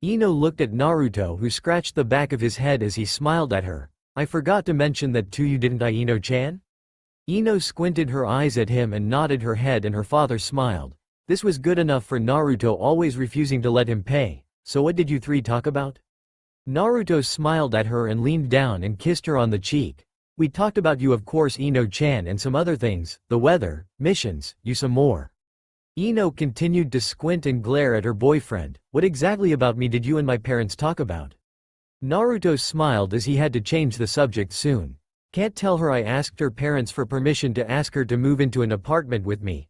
Ino looked at Naruto, who scratched the back of his head as he smiled at her. "I forgot to mention that too, you didn't I, Ino-chan?" Ino squinted her eyes at him and nodded her head, and her father smiled. This was good enough for Naruto, always refusing to let him pay. "So what did you three talk about?" Naruto smiled at her and leaned down and kissed her on the cheek. "We talked about you, of course, Ino-chan, and some other things, the weather, missions, you some more." Ino continued to squint and glare at her boyfriend. "What exactly about me did you and my parents talk about?" Naruto smiled as he had to change the subject soon. "Can't tell her I asked her parents for permission to ask her to move into an apartment with me."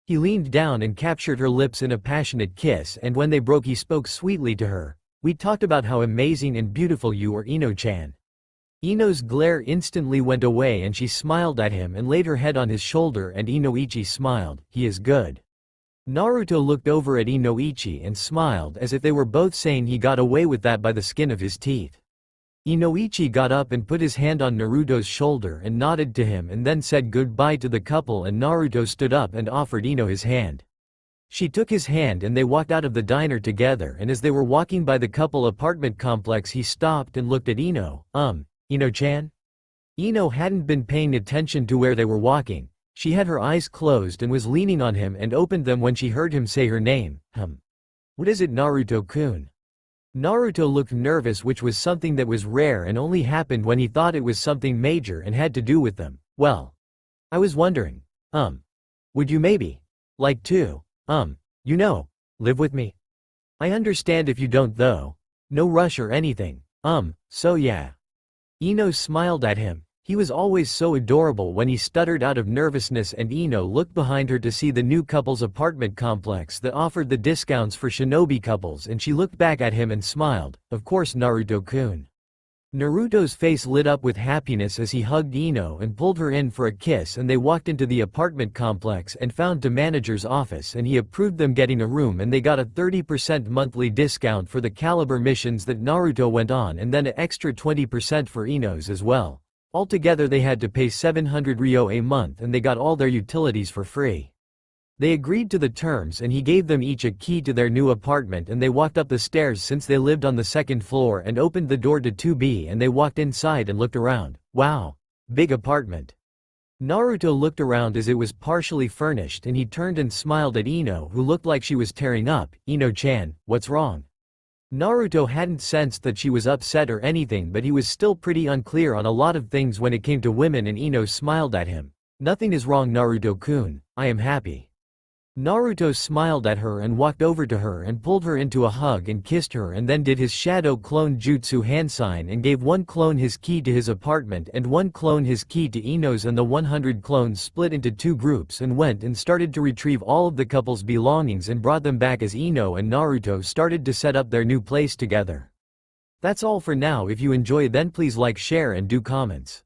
He leaned down and captured her lips in a passionate kiss, and when they broke he spoke sweetly to her. "We talked about how amazing and beautiful you are, Ino-chan." Ino's glare instantly went away and she smiled at him and laid her head on his shoulder, and Inoichi smiled. "He is good." Naruto looked over at Inoichi and smiled as if they were both saying he got away with that by the skin of his teeth. Inoichi got up and put his hand on Naruto's shoulder and nodded to him and then said goodbye to the couple, and Naruto stood up and offered Ino his hand. She took his hand and they walked out of the diner together, and as they were walking by the couple apartment complex he stopped and looked at Ino. Ino-chan?" Ino hadn't been paying attention to where they were walking. She had her eyes closed and was leaning on him and opened them when she heard him say her name. "What is it, Naruto-kun?" Naruto looked nervous, which was something that was rare and only happened when he thought it was something major and had to do with them. "Well, I was wondering, would you maybe like to, live with me? I understand if you don't though. No rush or anything. So yeah." Ino smiled at him. He was always so adorable when he stuttered out of nervousness, and Ino looked behind her to see the new couple's apartment complex that offered the discounts for shinobi couples, and she looked back at him and smiled. "Of course, Naruto-kun." Naruto's face lit up with happiness as he hugged Ino and pulled her in for a kiss, and they walked into the apartment complex and found the manager's office, and he approved them getting a room, and they got a 30% monthly discount for the caliber missions that Naruto went on, and then an extra 20% for Ino's as well. Altogether they had to pay 700 ryo a month, and they got all their utilities for free. They agreed to the terms, and he gave them each a key to their new apartment, and they walked up the stairs since they lived on the second floor and opened the door to 2B, and they walked inside and looked around. Wow! Big apartment. Naruto looked around as it was partially furnished, and he turned and smiled at Ino, who looked like she was tearing up. "Ino-chan, what's wrong?" Naruto hadn't sensed that she was upset or anything, but he was still pretty unclear on a lot of things when it came to women, and Ino smiled at him. "Nothing is wrong, Naruto-kun. I am happy." Naruto smiled at her and walked over to her and pulled her into a hug and kissed her, and then did his shadow clone jutsu hand sign and gave one clone his key to his apartment and one clone his key to Ino's, and the 100 clones split into two groups and went and started to retrieve all of the couple's belongings and brought them back as Ino and Naruto started to set up their new place together. That's all for now. If you enjoy, then please like, share and do comments.